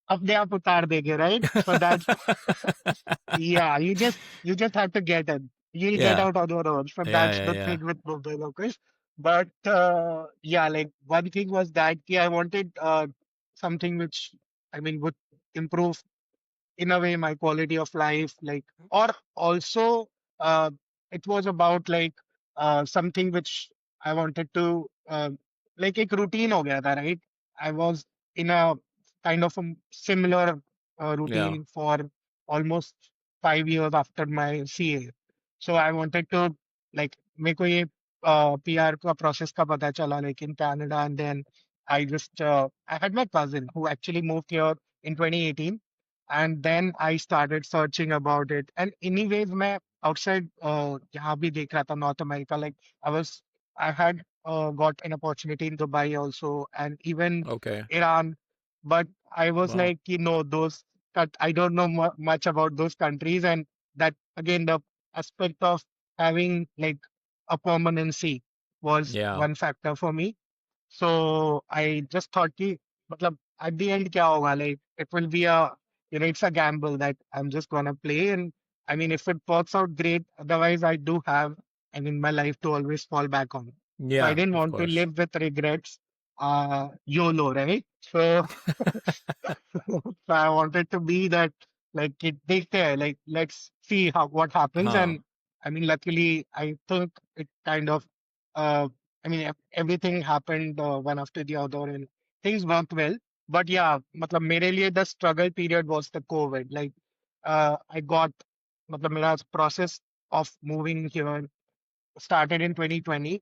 अपने आप उतार देंगे, right? So that's yeah. You just have to get in. You'll get Yeah. out on your own. So Yeah. that's Yeah. the Yeah. thing with Mumbai locals. But yeah, like one thing was that I wanted something which I mean would improve in a way my quality of life, like, or also uh, it was about like something which I wanted to like a routine ho gaya tha, right? I was in a kind of a similar Yeah. routine for almost 5 years after my CA. So I wanted to like मेरे को ये PR का process का पता चला like in Canada, and then I had my cousin who actually moved here in 2018, and then I started searching about it. And anyways, मैं outside यहाँ भी देख रहा था North America. Like I had got an opportunity in Dubai also, and even Okay. Iran. But I was Wow. like, I don't know much about those countries, and that again the aspect of having like a permanency was Yeah. one factor for me. So I just thought कि मतलब at the end क्या होगा, like it will be a, it's a gamble that I'm just gonna play. And I mean if it works out great, otherwise I do have, I mean, my life to always fall back on. So I Yeah. didn't Of want to course. live with regrets. YOLO, right? So, so I wanted to be that, like, it take care, like, let's see how what happens. Huh. And I mean, luckily, I think it kind of, uh, I mean, everything happened one after the other, and things worked well. But yeah, मतलब मेरे लिए the struggle period was the COVID. Like, I got, मतलब मेरा process of moving here started in 2020.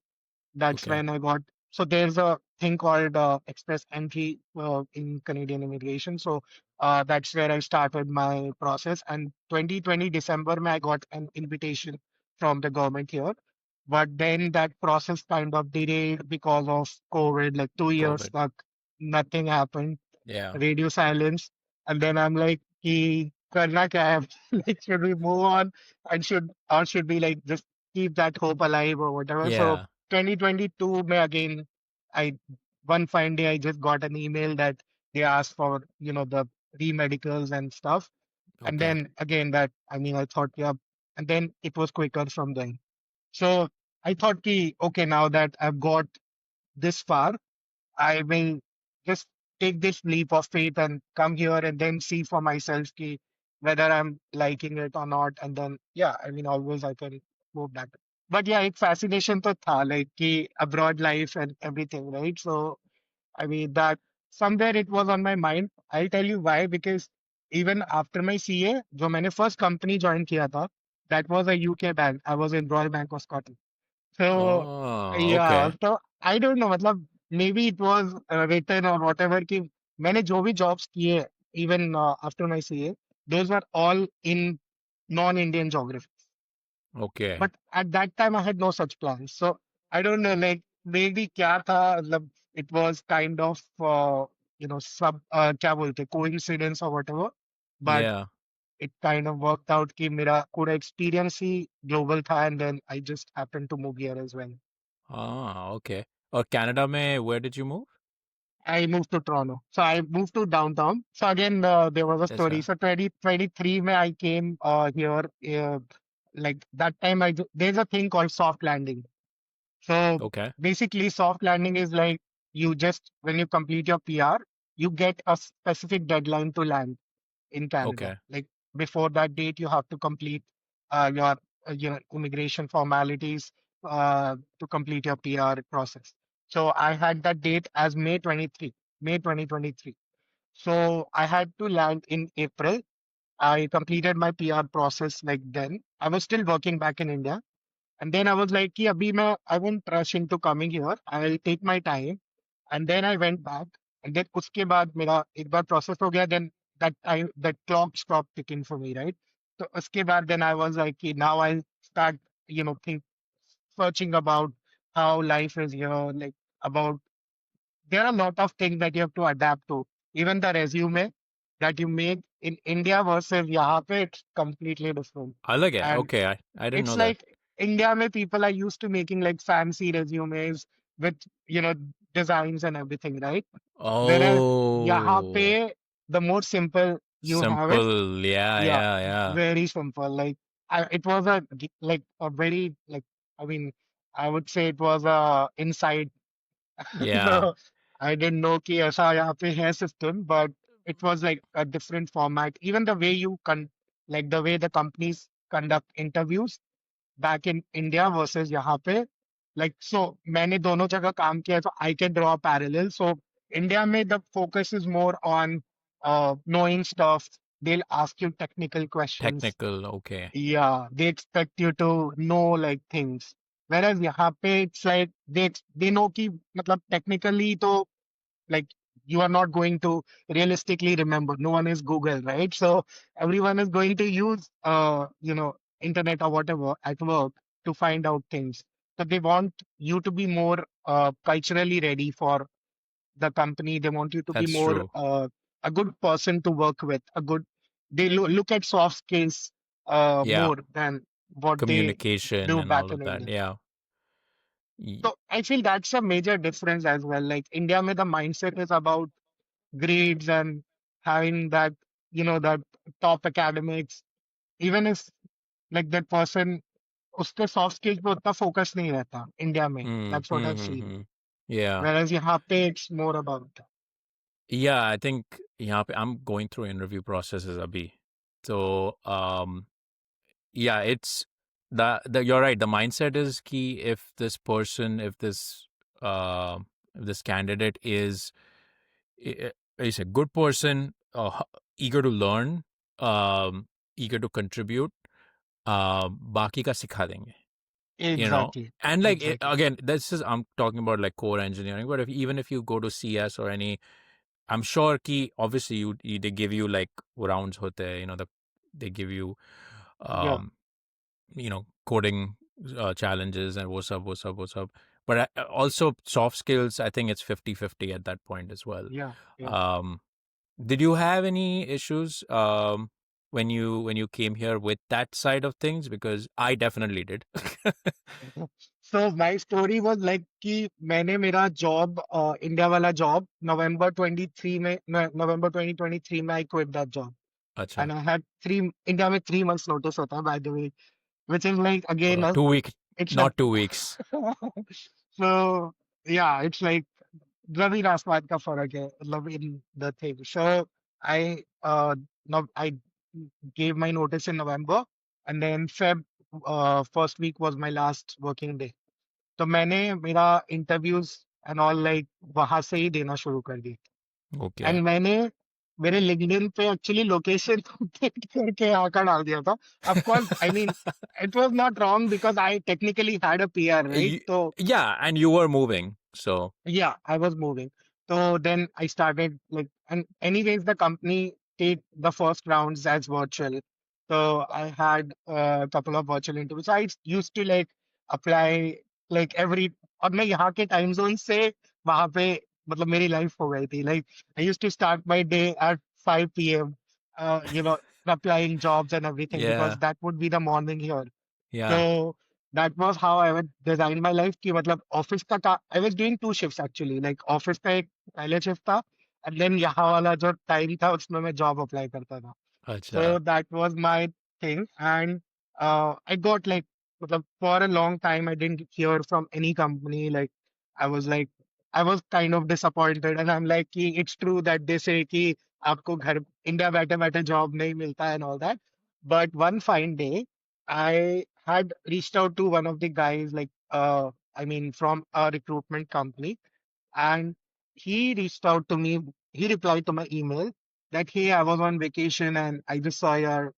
That's Okay. when I got. So there's a thing called express entry in Canadian immigration. So that's where I started my process. And 2020 December, I got an invitation from the government here. But then that process kind of delayed because of COVID, like 2 years COVID. stuck, nothing happened, Yeah. radio silence. And then I'm like, कि करना क्या है? Like, should we move on and should we like just keep that hope alive or whatever? So Yeah. 2022 mein again, I one fine day I just got an email that they asked for, the re-medicals and stuff. And Okay. then again that, I mean, I thought, yeah, and then it was quicker from then. So I thought, ki, okay, now that I've got this far, I will just take this leap of faith and come here and then see for myself ki, whether I'm liking it or not. And then, yeah, I mean, always I can move back. But yeah, एक fascination to tha, like ki abroad life and everything, right? So, I mean, that somewhere it was on my mind. I'll tell you why, because even after my CA, जो मैंने first company join किया था, that was a UK bank. I was in Royal Bank of Scotland. So Oh, yeah, okay. so I don't know, मतलब maybe it was written or whatever कि मैंने जो भी jobs किए even after my CA, those were all in non-Indian geography. Okay. But at that time I had no such plans. So I don't know, like maybe क्या था, मतलब it was kind of सब क्या बोलते coincidence or whatever. But Yeah. it kind of worked out कि मेरा पूरा experience ही global था, and then I just happened to move here as well. Ah, okay. Canada में, where did you move? I moved to Toronto. So I moved to downtown. So again, there was a story. ऐसा. So 2023, mein I came here. Like that time, there's a thing called soft landing. So Okay. basically, soft landing is like when you complete your PR, you get a specific deadline to land in Canada. Okay. Like before that date, you have to complete your immigration formalities to complete your PR process. So I had that date as May 2023. So I had to land in April. I completed my PR process like then. I was still working back in India. And then I was like, कि अभी मैं I won't rush into coming here. I'll take my time. And then I went back. And then उसके बाद मेरा एक बार process हो गया. Then that clock stopped ticking for me, right? So उसके बाद then I was like, कि now I'll start, think searching about how life is here, like about there are a lot of things that you have to adapt to. Even the resume that you make in India versus यहाँ पे, it's completely different. I like it. And Okay. I didn't it's know that. like India mein people are used to making like fancy resumes with, designs and everything, right? Whereas यहाँ Oh, पे the more simple you have it, simple. Yeah, yeah, yeah, yeah. very simple. Like it was like a very like I mean I would say it was a insight. Yeah. So I didn't know कि ऐसा यहाँ पे है system, but it was like a different format. Even the way like the way the companies conduct interviews back in India versus यहाँ पे, like so मैंने दोनों जगह काम किया है, so I can draw a parallel. So India में the focus is more on knowing stuff. They'll ask you technical questions. Technical. Okay. Yeah, they expect you to know like things. Whereas यहाँ पे it's like they know कि मतलब technically तो like you are not going to realistically remember. No one is Google, right? So everyone is going to use internet or whatever at work to find out things. So they want you to be more culturally ready for the company. They want you to be That's more true. a good person to work with. They look at soft skills Yeah. more than what they Communication do and all back of in that. India. Yeah. Y- So I feel that's a major difference as well. Like India, mein the mindset is about grades and having that, that top academics, even if like that person, उसके soft skills पे उतना focus नहीं रहता India में. Hmm. That's what Hmm. I've Hmm. seen. Hmm. Yeah. Whereas यहाँ पे it's more about Yeah, I think यहाँ पे I'm going through interview processes abhi. So yeah, it's the you're right. The mindset is key. If this person, uh, if this candidate is a good person, eager to learn, eager to contribute, बाकी का सिखा देंगे. You know, exactly, and like exactly. again, this is I'm talking about like core engineering. But if even if you go to CS or any, I'm sure ki obviously they give you like rounds hote hai, they give you Yeah, um coding challenges and what's up. But also soft skills, I think it's 50-50 at that point as well. yeah, yeah. Um, did you have any issues when you came here with that side of things? Because I definitely did. So my story was like कि मैंने मेरा job India वाला job नवंबर 23 में नवंबर 2023 में I quit that job अच्छा. and I had three India में 3 months notice होता है by the way, which is like again 2 weeks, it's a not 2 weeks. so yeah, it's like जमीन आसमान का फर्क है मतलब in the thing. So I no, I gave my notice in November and then Feb first week was my last working day. तो मैंने मेरा interviews and all like वहां से ही देना शुरू कर दी Okay. एंड मैंने मेरे लिंक्डइन पे एक्चुअली लोकेशन अपडेट करके आकर डाल दिया था of course I mean it was not wrong because I technically had a PR right You, तो yeah, and you were moving, so yeah, I was moving. So then I started like, and anyways, the company did the first rounds as virtual. So I had a couple of virtual interviews. I used to like apply like every, और मैं यहाँ के time zone से वहाँ पे मतलब मेरी life हो गई थी. Like I used to start my day at 5 p.m. You know, applying jobs and everything because yeah, that would be the morning here. yeah. So that was how I would design my life कि मतलब office का I was doing two shifts actually like office का एक पहले shift था and then यहाँ वाला जो टाइम था उसमें मैं जॉब अप्लाई करता था. Acha. So that was my thing. And I got मतलब for a long time, I didn't hear from any company. Like, I was kind of disappointed. And I'm like, कि it's true that they say कि आपको घर India बैठे बैठे job नहीं मिलता and all that. But one fine day, I had reached out to one of the guys, I mean, from a recruitment company and he reached out to me. He replied to my email that, hey, I was on vacation and I just saw your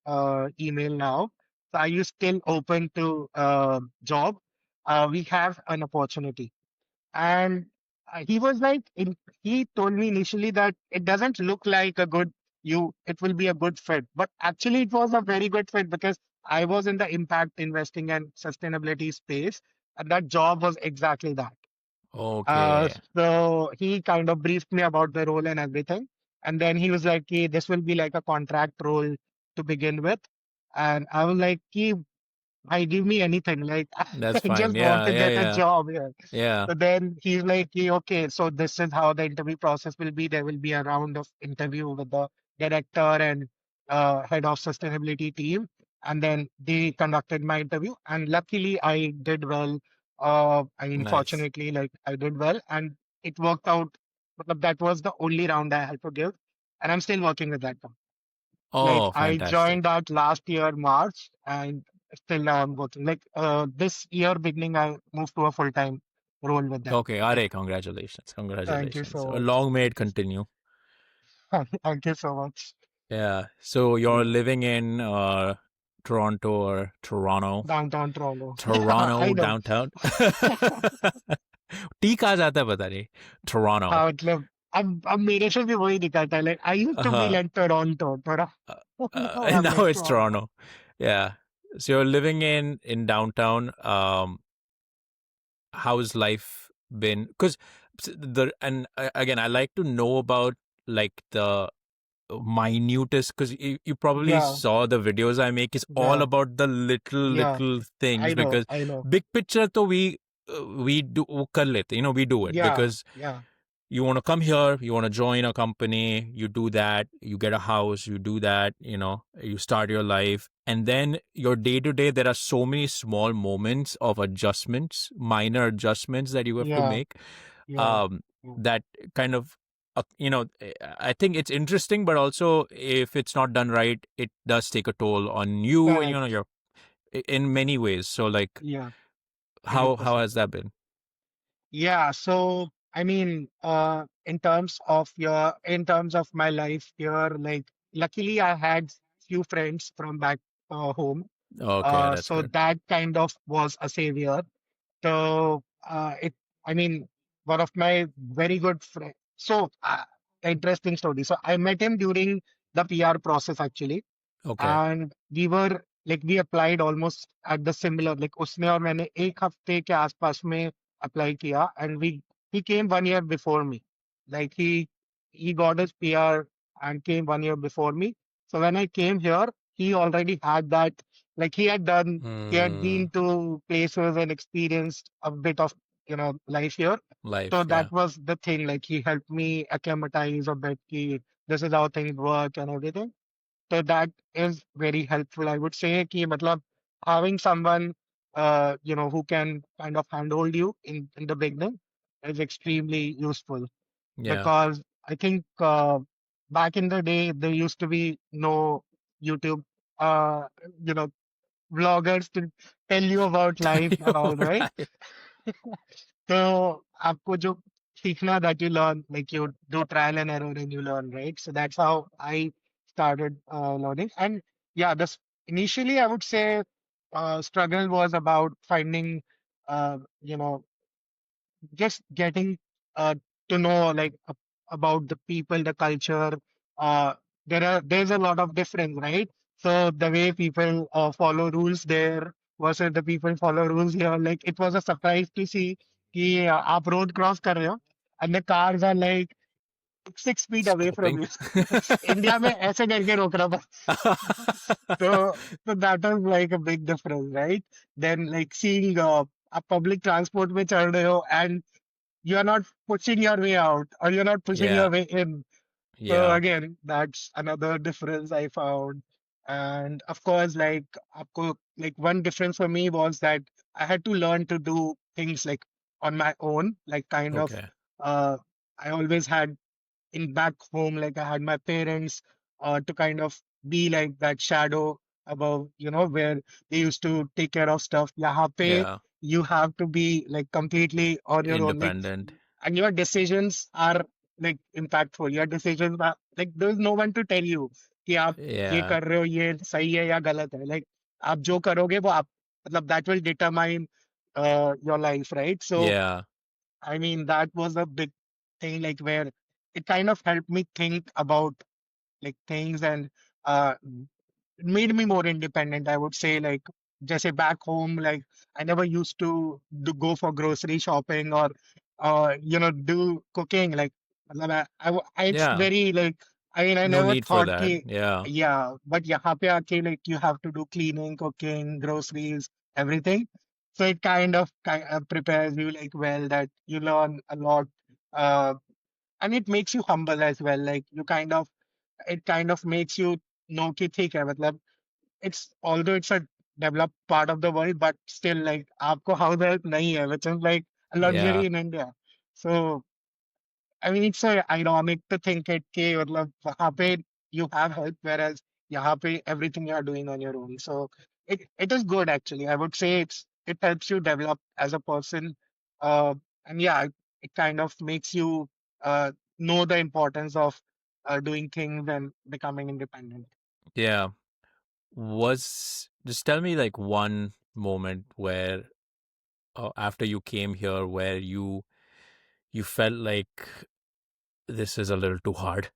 email now. So are you still open to job? We have an opportunity. And he was like, he told me initially that it doesn't look like it will be a good fit. But actually, it was a very good fit because I was in the impact investing and sustainability space. And that job was exactly that. Uh, Okay. so he kind of briefed me about the role and everything. And then he was like, "Ki, this will be like a contract role to begin with." And I was like, "Ki, bhai, give me anything. Like, That's I fine. just want Yeah, to yeah, get a yeah. job here." Yeah. So then he's like, "Ki, okay, so this is how the interview process will be. There will be a round of interview with the director and head of sustainability team. And then they conducted my interview. And luckily, I did well. I mean, Nice. fortunately, like I did well. And it worked out. But that was the only round I had to give. And I'm still working with that company. Like Oh, I fantastic. joined that last year, March, and still now I'm working. Like this year beginning, I moved to a full-time role with them. Okay, Yeah. Are, congratulations. Thank you Congratulations. so A much. long may it continue. Thank you so much. Yeah. So you're Yeah. living in Toronto or Toronto? Downtown Toronto. I Toronto know. downtown. T कहा जाता है पता नहीं. Toronto. हाँ मतलब अब मेरे से भी वही निकलता है. Like I used to be Uh-huh. like Toronto, थोड़ा. Now And I'm now like it's Toronto. Toronto. Yeah. So you're living in downtown. How's life been? Because again, I like to know about like the minutest, because you probably Yeah, saw the videos I make is all yeah, about the yeah. little things, I know, because I know. big picture to we do वो कर लेते, we do it Yeah, because yeah, you want to come here, you want to join a company, you do that, you get a house, you do that, you start your life. And then your day to day, there are so many small moments of adjustments, minor adjustments that you have to yeah. make. Yeah. um, Yeah. that kind of I think it's interesting, but also if it's not done right, it does take a toll on you and Correct. your in many ways. So like, Yeah. how 100%. has that been? Yeah, so I mean, in terms of my life here, like luckily I had few friends from back home. Okay, that's So good. that kind of was a savior. So I mean, one of my very good friends. So interesting story. So I met him during the PR process actually, Okay. and we applied almost at the similar, like उसने और मैंने एक हफ्ते के आसपास में apply किया, and we he came 1 year before me. Like he got his PR and came 1 year before me. So when I came here, he already had that. Like he had Mm, been to places and experienced a bit of life here. So life, that yeah. was the thing. Like he helped me acclimatize a bit. This is how things work and everything. So that is very helpful. I would say कि मतलब having someone who can kind of handhold you in the beginning is extremely useful, Yeah. because I think back in the day there used to be no YouTube uh you know vloggers to tell you about Tell life you and all, about right? life. तो आपको जो सीखना, that you learn, like you do trial and error and you learn, right? So that's how I started learning. And yeah, this initially I would say struggle was about finding, uh, you know, just getting uh, to know like about the people, the culture. Uh, there's a lot of difference, right? So the way people follow rules there versus the people follow rules here, like it was a surprise to see कि आप road cross कर रहे हो and the cars are like 6 feet away from Stopping. you. India में ऐसे करके रोक रहा था. So, so that was like a big difference, right? Then like seeing a public transport में चढ़ रहे हो and you're not pushing your way out or you're not pushing your Yeah. way in. So Yeah. again, that's another difference I found. And of course, like like one difference for me was that I had to learn to do things like on my own, like kind of Okay. uh I always had in back home, like I had my parents to kind of be like that shadow above, where they used to take care of stuff. Yahan pe, Yeah. you have to be like completely on your own. Like, Independent. and your decisions are like impactful. Your decisions are like there's no one to tell you कि आप ये Yeah. कर रहे हो, ये सही है या गलत है. Like आप जो करोगे वो आप मतलब that will determine your life, right? So Yeah. I mean, that was a big thing, like where it kind of helped me think about like things, and it made me more independent, I would say. Like, just say back home, like I never used to go for grocery shopping or, do cooking. Like, matlab, it's Yeah. very like, I mean, I No never need for thought that. ki, Yeah. yeah, but yahan pe aake, like you have to do cleaning, cooking, groceries, everything. So it kind of prepares you like well, that you learn a lot, uh, and it makes you humble as well. Like it kind of makes you know कि ठीक है, मतलब it's although it's a developed part of the world, but still like आपको house help नहीं है, which is like a Yeah. luxury in India. So I mean, it's so ironic to think it कि मतलब वहाँ पे you have help, whereas यहाँ पे everything you are doing on your own. So it is good actually. I would say it helps you develop as a person, and yeah, it kind of makes you know the importance of doing things and becoming independent. Yeah. Was just tell me like one moment where after you came here where you felt like this is a little too hard.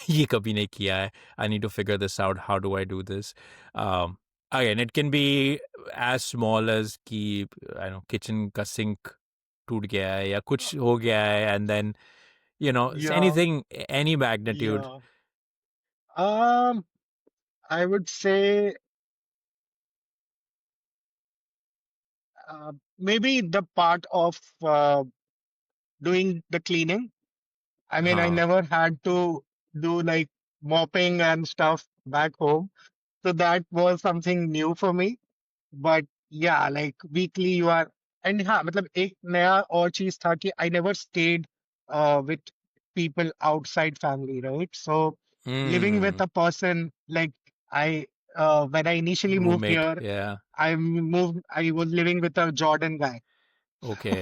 ये कभी नहीं किया है. I need to figure this out. How do I do this? Um, Again, it can be as small as कि I don't know kitchen का sink टूट गया है या कुछ हो गया है, and then it's Yeah, anything, any magnitude. yeah. Um, I would say maybe the part of doing the cleaning. I mean, I Huh. never had to do like mopping and stuff back home. So that was something new for me. But yeah, like weekly, you are. And हाँ मतलब एक नया और चीज था कि I never stayed with people outside family, right? So living with Hmm. a person like I when I initially moved Roommate. here, Yeah. I was living with a Jordan guy. Okay.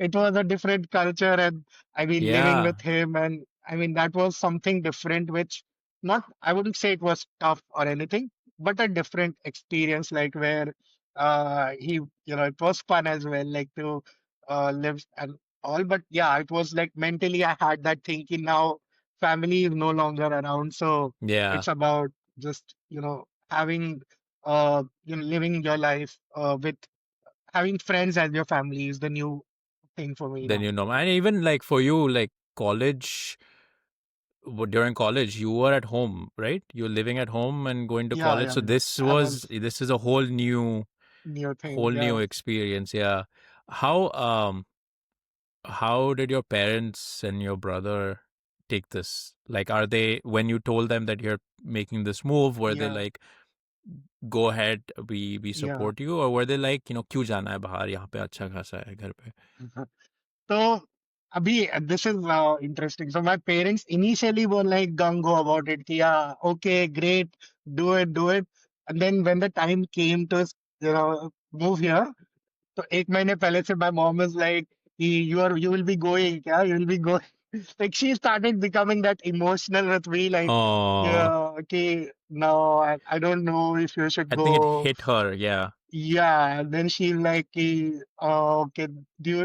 It was a different culture, and I mean, living Yeah. with him, and I mean, that was something different, which not, I wouldn't say it was tough or anything, but a different experience, like where it was fun as well, like to live and all. But yeah, it was like mentally, I had that thinking now, family is no longer around, so Yeah. it's about just, having, living your life with having friends as your family is the new thing for me Then now. you know, and even like for you, like college, during college, you were at home, right? You're living at home and going to Yeah, college. yeah, So yeah. I this is a new whole thing. new Yeah, experience. Yeah. How how did your parents and your brother take this? Like, are they, when you told them that you're making this move, were they yeah, like, go ahead, we yeah. support you, or were they like, क्यों जाना है बाहर, यहाँ पे अच्छा खासा है घर पे? So, Abhi, this is interesting. So, my parents initially were like gung ho about it. Ki, yeah, okay, great, do it, do it. And then when the time came to, move here, so एक महीने पहले से my mom is like, you will be going, yeah, you will be going. Like she started becoming that emotional with me, like, Oh, yeah, okay, no, I don't know if you should I think it go. hit her. Yeah. Yeah, and then she's like, oh, okay,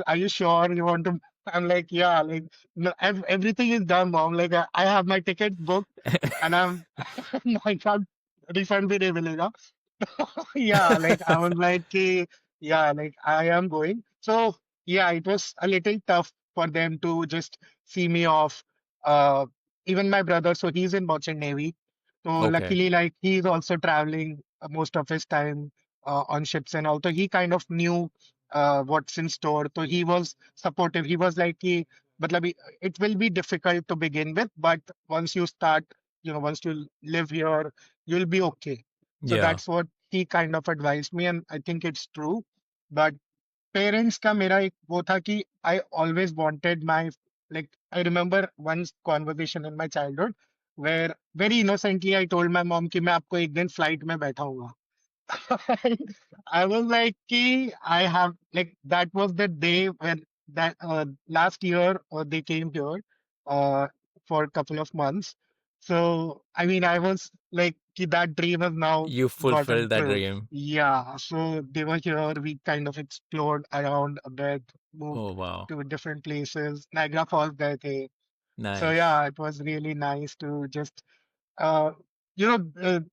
are you sure you want to? I'm like, yeah, like, no, everything is done, mom. Like, I have my tickets booked, and I'm, I can't refund भी नहीं मिलेगा. Yeah, like I was like, yeah, like I am going. So yeah, it was a little tough for them to just see me off. Uh, Even my brother, so he's in merchant navy. So Okay. luckily, like he's also traveling most of his time on ships and all. So he kind of knew what's in store. So he was supportive. He was like, matlab, it will be difficult to begin with, but once you start, once you live here, you'll be okay. So Yeah. that's what he kind of advised me, and I think it's true. But parents का मेरा एक वो था कि I always wanted my like I remember one conversation in my childhood where very innocently I told my mom कि मैं आपको एक दिन फ्लाइट में बैठाऊंगा. I was like, "Ki, I have like that was the day when that last year they came here uh, for a couple of months. So I mean, I was like, ki, that dream has now You gotten fulfilled that true. dream. Yeah. So they were here. We kind of explored around a bit, moved Oh, wow. to different places. Niagara Falls, gaye the. So Nice. yeah, it was really nice to just uh,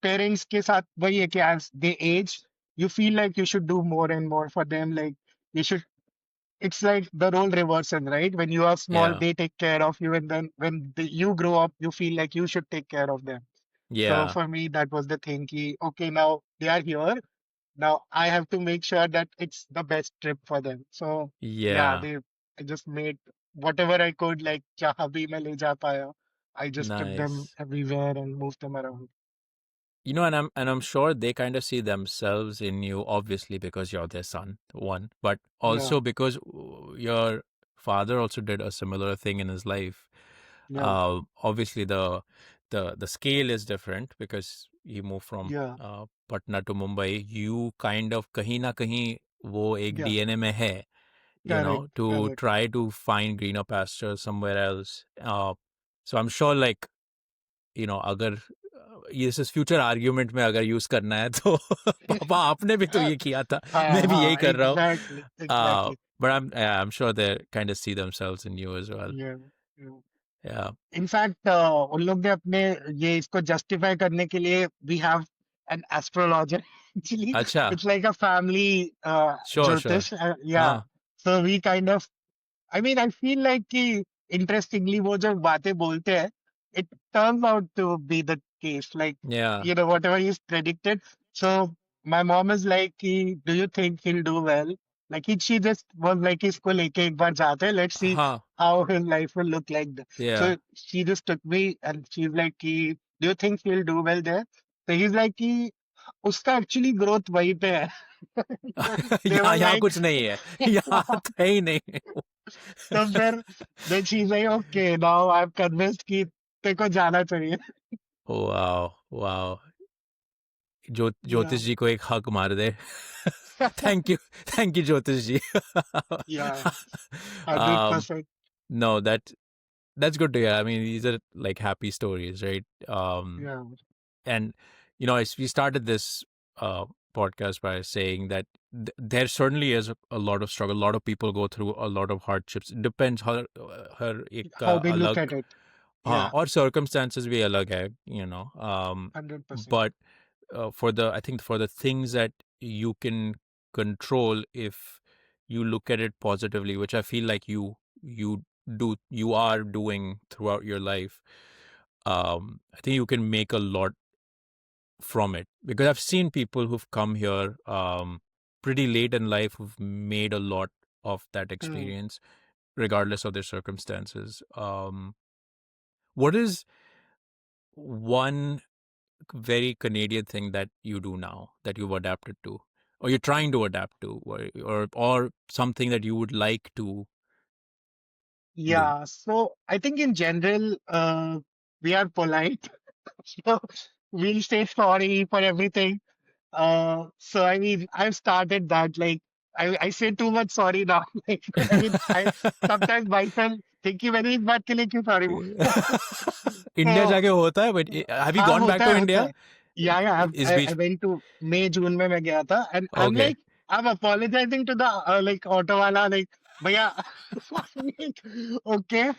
parents के साथ वही है कि as they age, you feel like you should do more and more for them. Like you should, it's like the role reversal, right? When you are small, Yeah. they take care of you, and then when you grow up, you feel like you should take care of them. So Yeah. for me, that was the thing. Ki, okay, now they are here. Now I have to make sure that it's the best trip for them. So yeah, Yeah. I just made whatever I could, like जहाँ भी मैं ले जा पाया. I just took them Nice. everywhere and moved them around. You know, and I'm sure they kind of see themselves in you, obviously because you're their son, one, but Yeah, also because your father also did a similar thing in his life. yeah, Obviously the scale is different because he moved from yeah, Patna to Mumbai. You kind of कहीं ना कहीं वो एक yeah. DNA में है, Correct, to correct. try to find greener pastures somewhere else. So I'm sure like अगर ये इस फ्यूचर आर्ग्यूमेंट में अगर यूज करना है तो पापा आपने भी तो ये किया था, हाँ, मैं भी यही हाँ, कर रहा हूँ. exactly, exactly. But I'm sure they kind of see themselves in you as well. Yeah, yeah. Yeah. In fact उन लोग ने अपने ये इसको जस्टिफाई करने के लिए we have an astrologer actually अच्छा. It's like a family Sure. ज्योतिष या हाँ. So we kind of I mean, I feel like कि interestingly वो जो बातें बोलते हैं, it turns out to be the case. Like, Yeah. whatever is predicted. So my mom is like, कि, do you think he'll do well? Like, she just was like, इसको लेके एक बार जाते हैं. Let's see हाँ. how his life will look like. Yeah. So she just took me and she's like, कि, do you think he'll do well there? So he's like, कि, उसका actually growth वहीं पे है. They यहाँ were यहाँ like, कुछ नहीं है, यहाँ तो ही नहीं. तो फिर then she's like, okay, now I'm convinced कि तेरे को जाना चाहिए. वाह वाह, Yeah. ज्योतिष जी को एक हक मार दे. थैंक यू, थैंक यू ज्योतिष जी. Yeah, um 100%. no, that's good to hear. I mean, these are like happy stories, right? Yeah. And we started this uh, podcast by saying that there certainly is a lot of struggle. A lot of people go through a lot of hardships. It depends हर एक का How they look अलग, at it. हाँ, Yeah, और circumstances भी अलग है, 100%. but for the I think for the things that you can control, if you look at it positively, which I feel like you are doing throughout your life, I think you can make a lot from it, because I've seen people who've come here pretty late in life who've made a lot of that Hmm. experience regardless of their circumstances. What is one very Canadian thing that you do now that you've adapted to, or you're trying to adapt to, or something that you would like to do? Yeah, so I think in general, we are polite. So we'll say sorry for everything. So I mean, I've started that. Like, I say too much sorry now. Like, I mean, I sometimes myself think कि मैंने इस बात के लिए क्यों sorry बोला. India So जाके होता है, बट हैव यू हाँ गॉन बैक होता टू है होता इंडिया है. Yeah, इस I beach? went to May June में मैं गया था, and I'm okay. like, I'm apologizing to the like auto वाला, like भैया. Like, okay.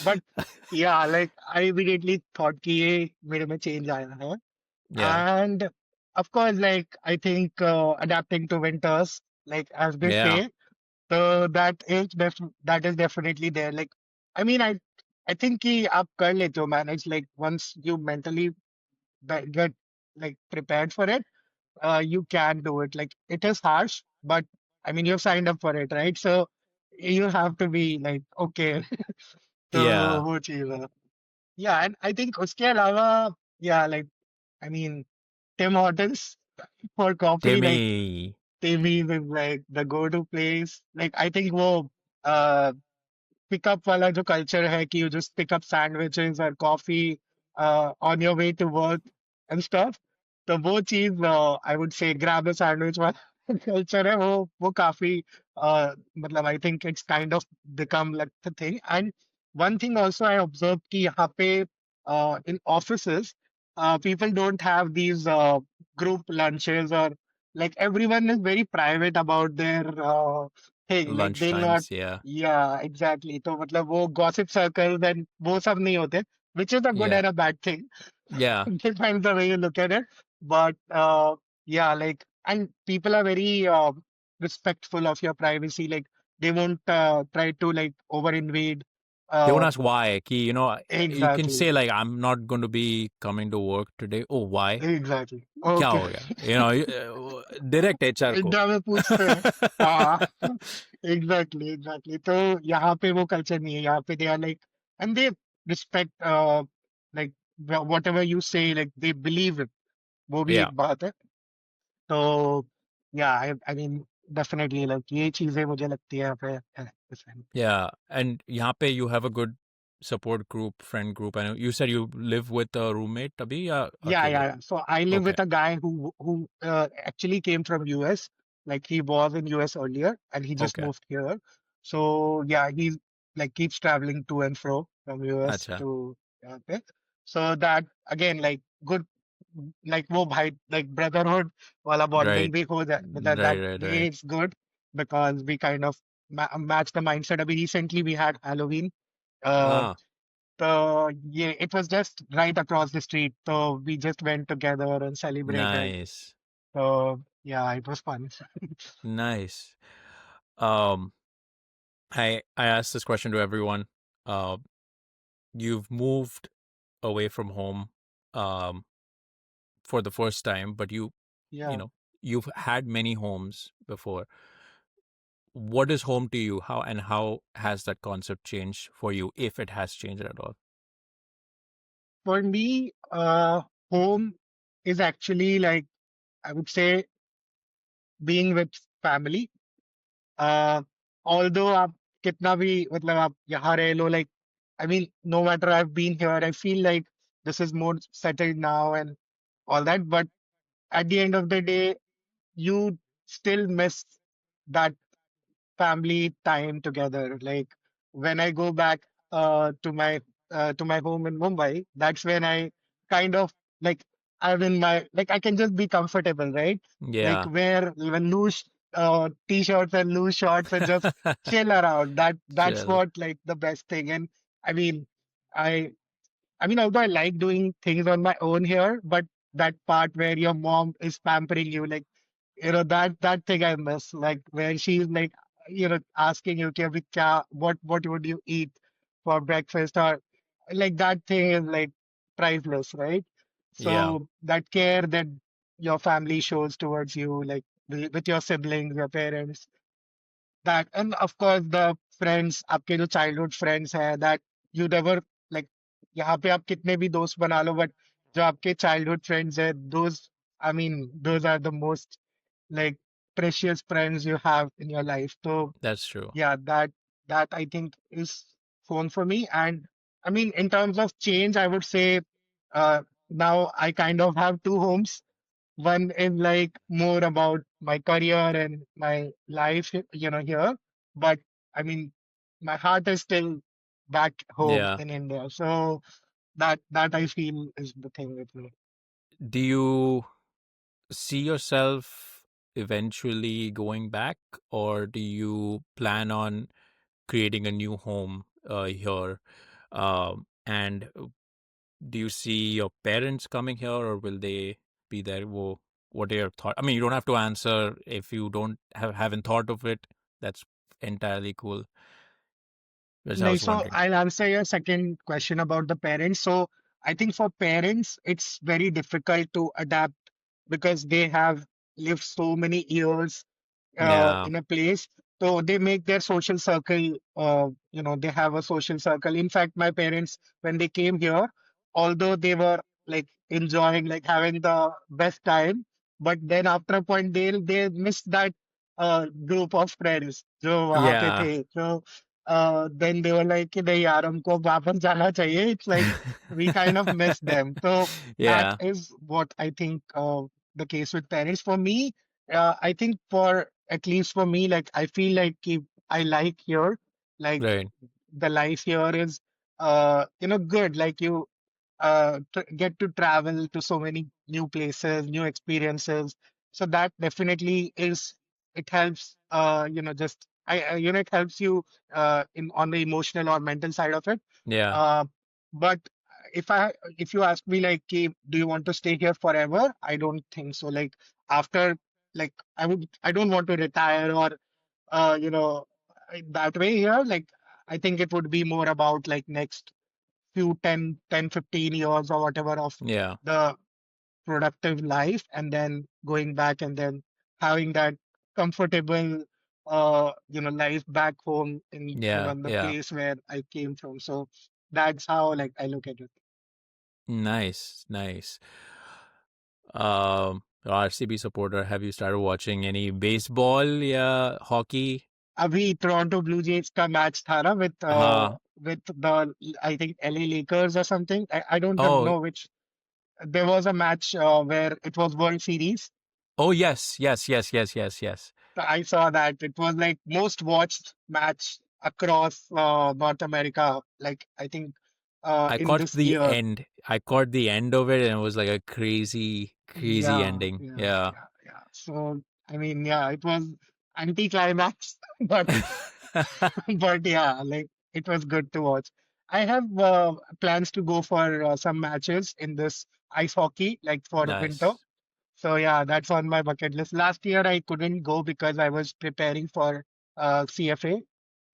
But yeah, like I immediately thought कि ये मेरे में change आया है. Yeah. And of course, like I think adapting to winters, like as they Yeah. say, so that is definitely there. Like, I mean, I think कि आप कर लेते हो manage, like once you mentally get like prepared for it, you can do it. Like it is harsh, but I mean you've signed up for it, right? So you have to be like okay. तो Yeah. वो चीज है. Yeah, and I think उसके अलावा, yeah, like I mean Tim Hortons for coffee, like Timmy. Timmy's is like the go-to place. Like I think वो uh pickup वाला जो culture है कि you just pick up sandwiches और coffee on your way to work and stuff. तो वो चीज I would say grab a sandwich वाला कल्चर है, वो काफी मतलब I think it's kind of become like the thing. And one thing also I observe कि यहाँ पे in offices people don't have these group lunches, or like everyone is very private about their thing. Like Lunch they'll not. times. Yeah. Yeah, exactly. तो मतलब वो gossip circles and वो सब नहीं होते, which is a good Yeah. and a bad thing. Yeah. Depends the way you look at it. But yeah, like, and people are very respectful of your privacy. Like they won't try to like over invade. They won't Uh, ask why. Ki, you can exactly, say like, I'm not going to be coming to work today. Oh, why? exactly. क्या Okay. हो गया? Direct HR को. India में पूछते हैं. हाँ. Exactly exactly. तो यहाँ पे वो कल्चर नहीं है. यहाँ पे they are like, and they respect like whatever you say, like they believe it. वो भी Yeah. एक बात है. तो या आई मीन डेफिनेटली लाइक ये चीजें मुझे लगती है यहाँ पे है different. Yeah. And यहाँ पे you have a good support group, friend group. I know you said you live with a roommate अभी या Yeah, अकेले? yeah. So I live Okay. with a guy who actually came from US. Like he was in US earlier, and he just Okay. moved here. So yeah, he like keeps traveling to and fro from US अच्छा. to यहाँ पे. So that again, like good, like वो भाई like brotherhood वाला bonding Right. भी हो जाए. मतलब Right. that Right. way Right. it's good because we kind of match the mindset. अभी recently we had Halloween. Uh, Ah, so yeah, it was just right across the street. So we just went together and celebrated. nice. So yeah, it was fun. Nice. Um, I asked this question to everyone. Uh, you've moved away from home, um, for the first time, but you Yeah. know, you've had many homes before. What is home to you? How has that concept changed for you, if it has changed at all? For me, home. is actually like, I would say, being with family. Uh, although आप कितना भी मतलब आप यहाँ रह लो, like I mean, no matter I've been here, I feel like this is more settled now and all that. But at the end of the day, you still miss that family time together. Like when I go back to my home in Mumbai, that's when I kind of like I'm in my like I can just be comfortable, right? Like Yeah. wear even loose t-shirts and loose shorts and just chill around. That's Chill. what like the best thing. And I mean, I I mean, although I like doing things on my own here, but that part where your mom is pampering you, like, that thing I miss, like where she's like, asking you, "Okay, abhi what would you eat for breakfast?" Or like that thing is like priceless, right? Yeah. So that care that your family shows towards you, like with your siblings, your parents, that and of course the friends आपके जो childhood friends हैं that you never like यहाँ पे आप कितने भी दोस्त बना लो but जो आपके childhood friends हैं those I mean those are the most like precious friends you have in your life. So That's true. yeah, that I think is phone for me. And I mean in terms of change I would say now I kind of have two homes. One is like more about my career and my life, here. But I mean, my heart is still back home Yeah. in India. So that I feel is the thing with me. Do you see yourself eventually going back, or do you plan on creating a new home here? And do you see your parents coming here, or will they be there? What are your thoughts? I mean, you don't have to answer if you don't haven't thought of it. That's entirely cool. Just I No, was so wondering. I'll answer your second question about the parents. So I think for parents, it's very difficult to adapt because they have lived so many years Yeah. in a place. So they make their social circle, they have a social circle. In fact, my parents, when they came here, although they were like enjoying, like having the best time, but then after a point, they missed that group of friends जो वहाँ पे Yeah. थे. So then they were like कि नहीं यार हमको वापस जाना चाहिए. It's like we kind of miss them. So that Yeah. is what I think the case with parents. For me, I think for at least for me, like I feel like if I like here, like Right. the life here is good. Like you get to travel to so many new places, new experiences. So that definitely is it helps just it helps you in on the emotional or mental side of it. Yeah. Uh, but if you ask me like do you want to stay here forever? I don't think so. Like after like I don't want to retire or that way here. Like I think it would be more about like next few 10, 10, 15 years or whatever of Yeah. the productive life and then going back and then having that comfortable life back home in Yeah. the Yeah. place where I came from. So that's how like I look at it. Nice. Nice. RCB supporter, have you started watching any baseball? Yeah. Hockey? अभी Toronto blue जेज का match था ना Uh, with the I think LA Lakers or something. I don't oh, know which. There was a match where it was World Series. oh, yes. Yes. Yes. Yes. Yes. Yes. I saw that. It was like most watched match across North America, like I think I in caught this the year. end. I caught the end of it, and it was like a crazy, crazy Yeah, ending. yeah, Yeah. yeah, yeah. So I mean, yeah, it was anti-climax, but but yeah, like it was good to watch. I have plans to go for some matches in this ice hockey, like for winter. Nice. So yeah, that's on my bucket list. Last year I couldn't go because I was preparing for CFA.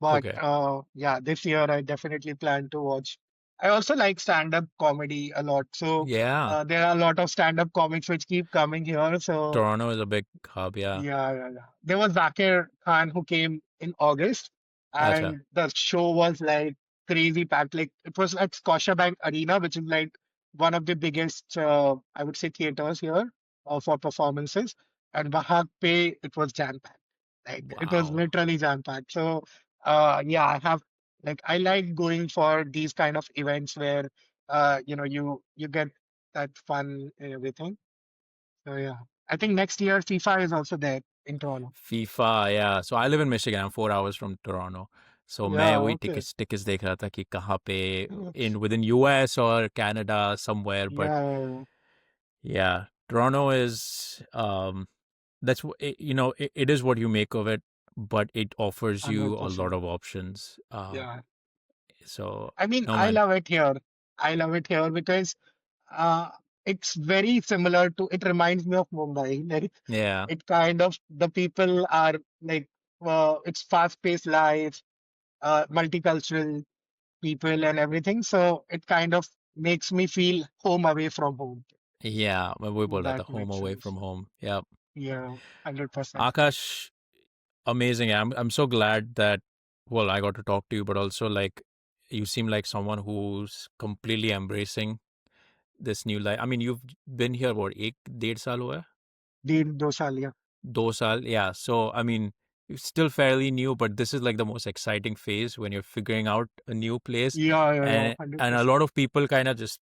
But Okay. yeah, this year I definitely plan to watch. I also like stand-up comedy a lot. So Yeah. there are a lot of stand-up comics which keep coming here. So Toronto is a big hub. Yeah. yeah, yeah, yeah. There was Zakir Khan who came in August, Acha. and the show was like crazy packed. Like it was at Scotiabank Arena, which is like one of the biggest, I would say, theaters here for performances. And Bahag Pe, it was jam packed. Like it was Wow. literally jam packed. So yeah, I have like I like going for these kind of events where you get that fun and everything. So yeah, I think next year FIFA is also there in Toronto. FIFA, yeah. So I live in Michigan. I'm 4 hours from Toronto. So मैं Yeah, वही okay. Tickets देख रहा था कि कहाँ पे in within US or Canada somewhere. But Yeah, yeah, Toronto is that's it is what you make of it, but it offers you a lot 100%. of options. Yeah. So I mean, no I man, love it here. I love it here because uh, it's very similar to, it reminds me of Mumbai. Like, yeah, it kind of, the people are like, it's fast-paced life, multicultural people and everything. So it kind of makes me feel home away from home. yeah. मैं वही बोल रहा था That home makes away sense. from home. Yeah, Yeah, 100%. Akash, amazing. I'm so glad that well I got to talk to you, but also like you seem like someone who's completely embracing this new life. I mean, you've been here what एक डेढ़ साल हुआ है? Dean Dosalia. 2 साल, yeah. So I mean, it's still fairly new, but this is like the most exciting phase when you're figuring out a new place, Yeah, and a 100%. lot of people kind of just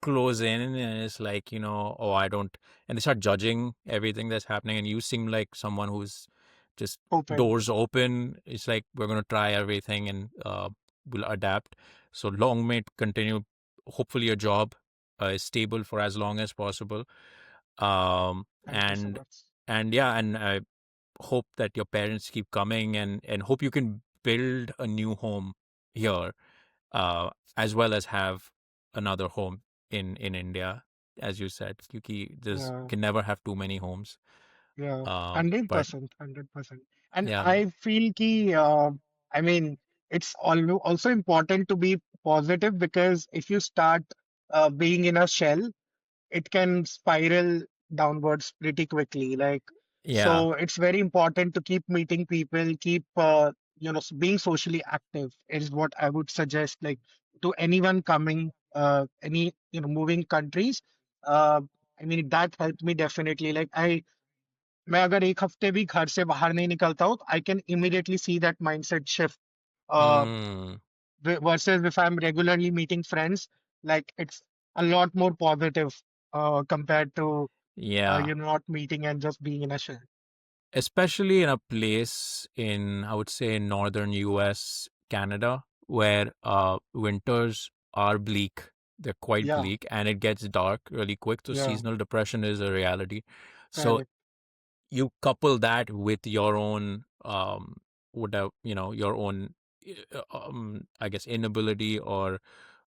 close in and it's like oh I don't, and they start judging everything that's happening, and you seem like someone who's just Open. doors open. It's like we're going to try everything and we'll adapt. So long may it continue. Hopefully your job is stable for as long as possible. um Thank you so and much. and yeah, and I hope that your parents keep coming, and hope you can build a new home here, uh, as well as have another home in India, as you said, क्योंकि there's Yeah. can never have too many homes. Yeah, But 100%, 100%. And yeah, I feel ki, I mean, it's also important to be positive because if you start being in a shell, it can spiral downwards pretty quickly. Like, yeah, so it's very important to keep meeting people, keep, being socially active is what I would suggest, like, to anyone coming, moving countries. Uh, I mean, that helped me definitely. Like, मैं अगर एक हफ्ते भी घर से बाहर नहीं निकलता हूँ I can immediately see that mindset shift mm, versus if I'm regularly meeting friends, like it's a lot more positive compared to yeah. you're not meeting and just being in a shell. Especially in a place in, I would say, northern US, Canada, where winters are bleak. They're quite Yeah, bleak, and it gets dark really quick. So yeah, seasonal depression is a reality. So correct. you couple that with your own your own I guess inability, or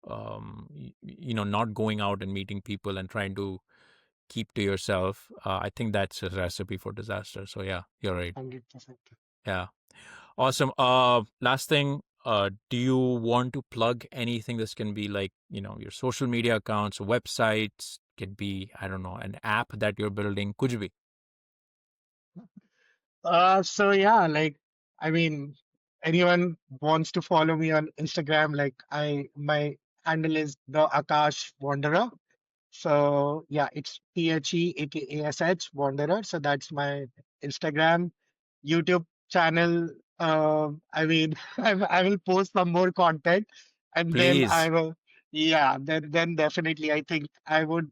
not going out and meeting people and trying to keep to yourself. I think that's a recipe for disaster. So yeah, you're right. 100%. Yeah, awesome. Last thing, do you want to plug anything? This can be like your social media accounts, websites, can be, I don't know, an app that you're building, कुछ भी. So yeah, like I mean, anyone wants to follow me on Instagram, like my handle is the Akash Wanderer. So yeah, it's THEAKASH Wanderer. So that's my Instagram, YouTube channel. I mean, I will post some more content, and then I Please. will. Yeah, then definitely I think I would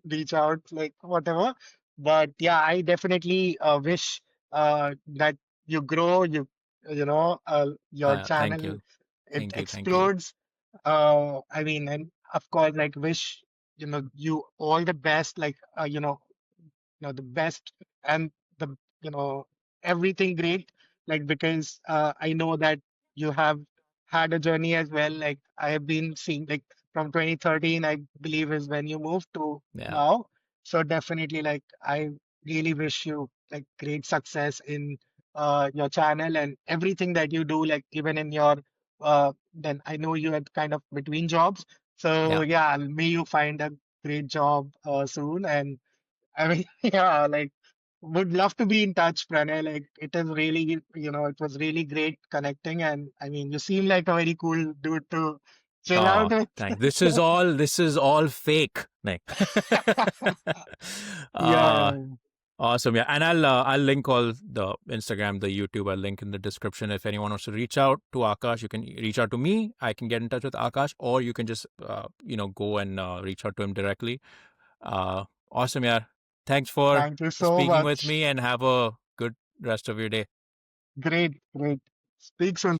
reach out like whatever. But yeah, I definitely wish that you grow, your Thank channel you. it Thank you. explodes. I mean, and of course, like wish you all the best, like the best and the everything great, like because I know that you have had a journey as well. Like I have been seeing, like from 2013 I believe is when you moved to Yeah, now. So definitely, like I really wish you like great success in your channel and everything that you do, like even in your then I know you had kind of between jobs. So yeah, yeah, may you find a great job soon. And I mean, yeah, like would love to be in touch, Pranay. Like it is really, it was really great connecting. And I mean, you seem like a very cool dude too. chill out Oh, with. thanks. This is all fake. Like, Yeah, uh, yeah, awesome. Yeah, and I'll link all the Instagram, the YouTube. I'll link in the description. If anyone wants to reach out to Akash, you can reach out to me. I can get in touch with Akash, or you can just go and reach out to him directly. Awesome. Yeah. Thanks for thank you so speaking with much. me, and have a good rest of your day. Great, great. Speak soon.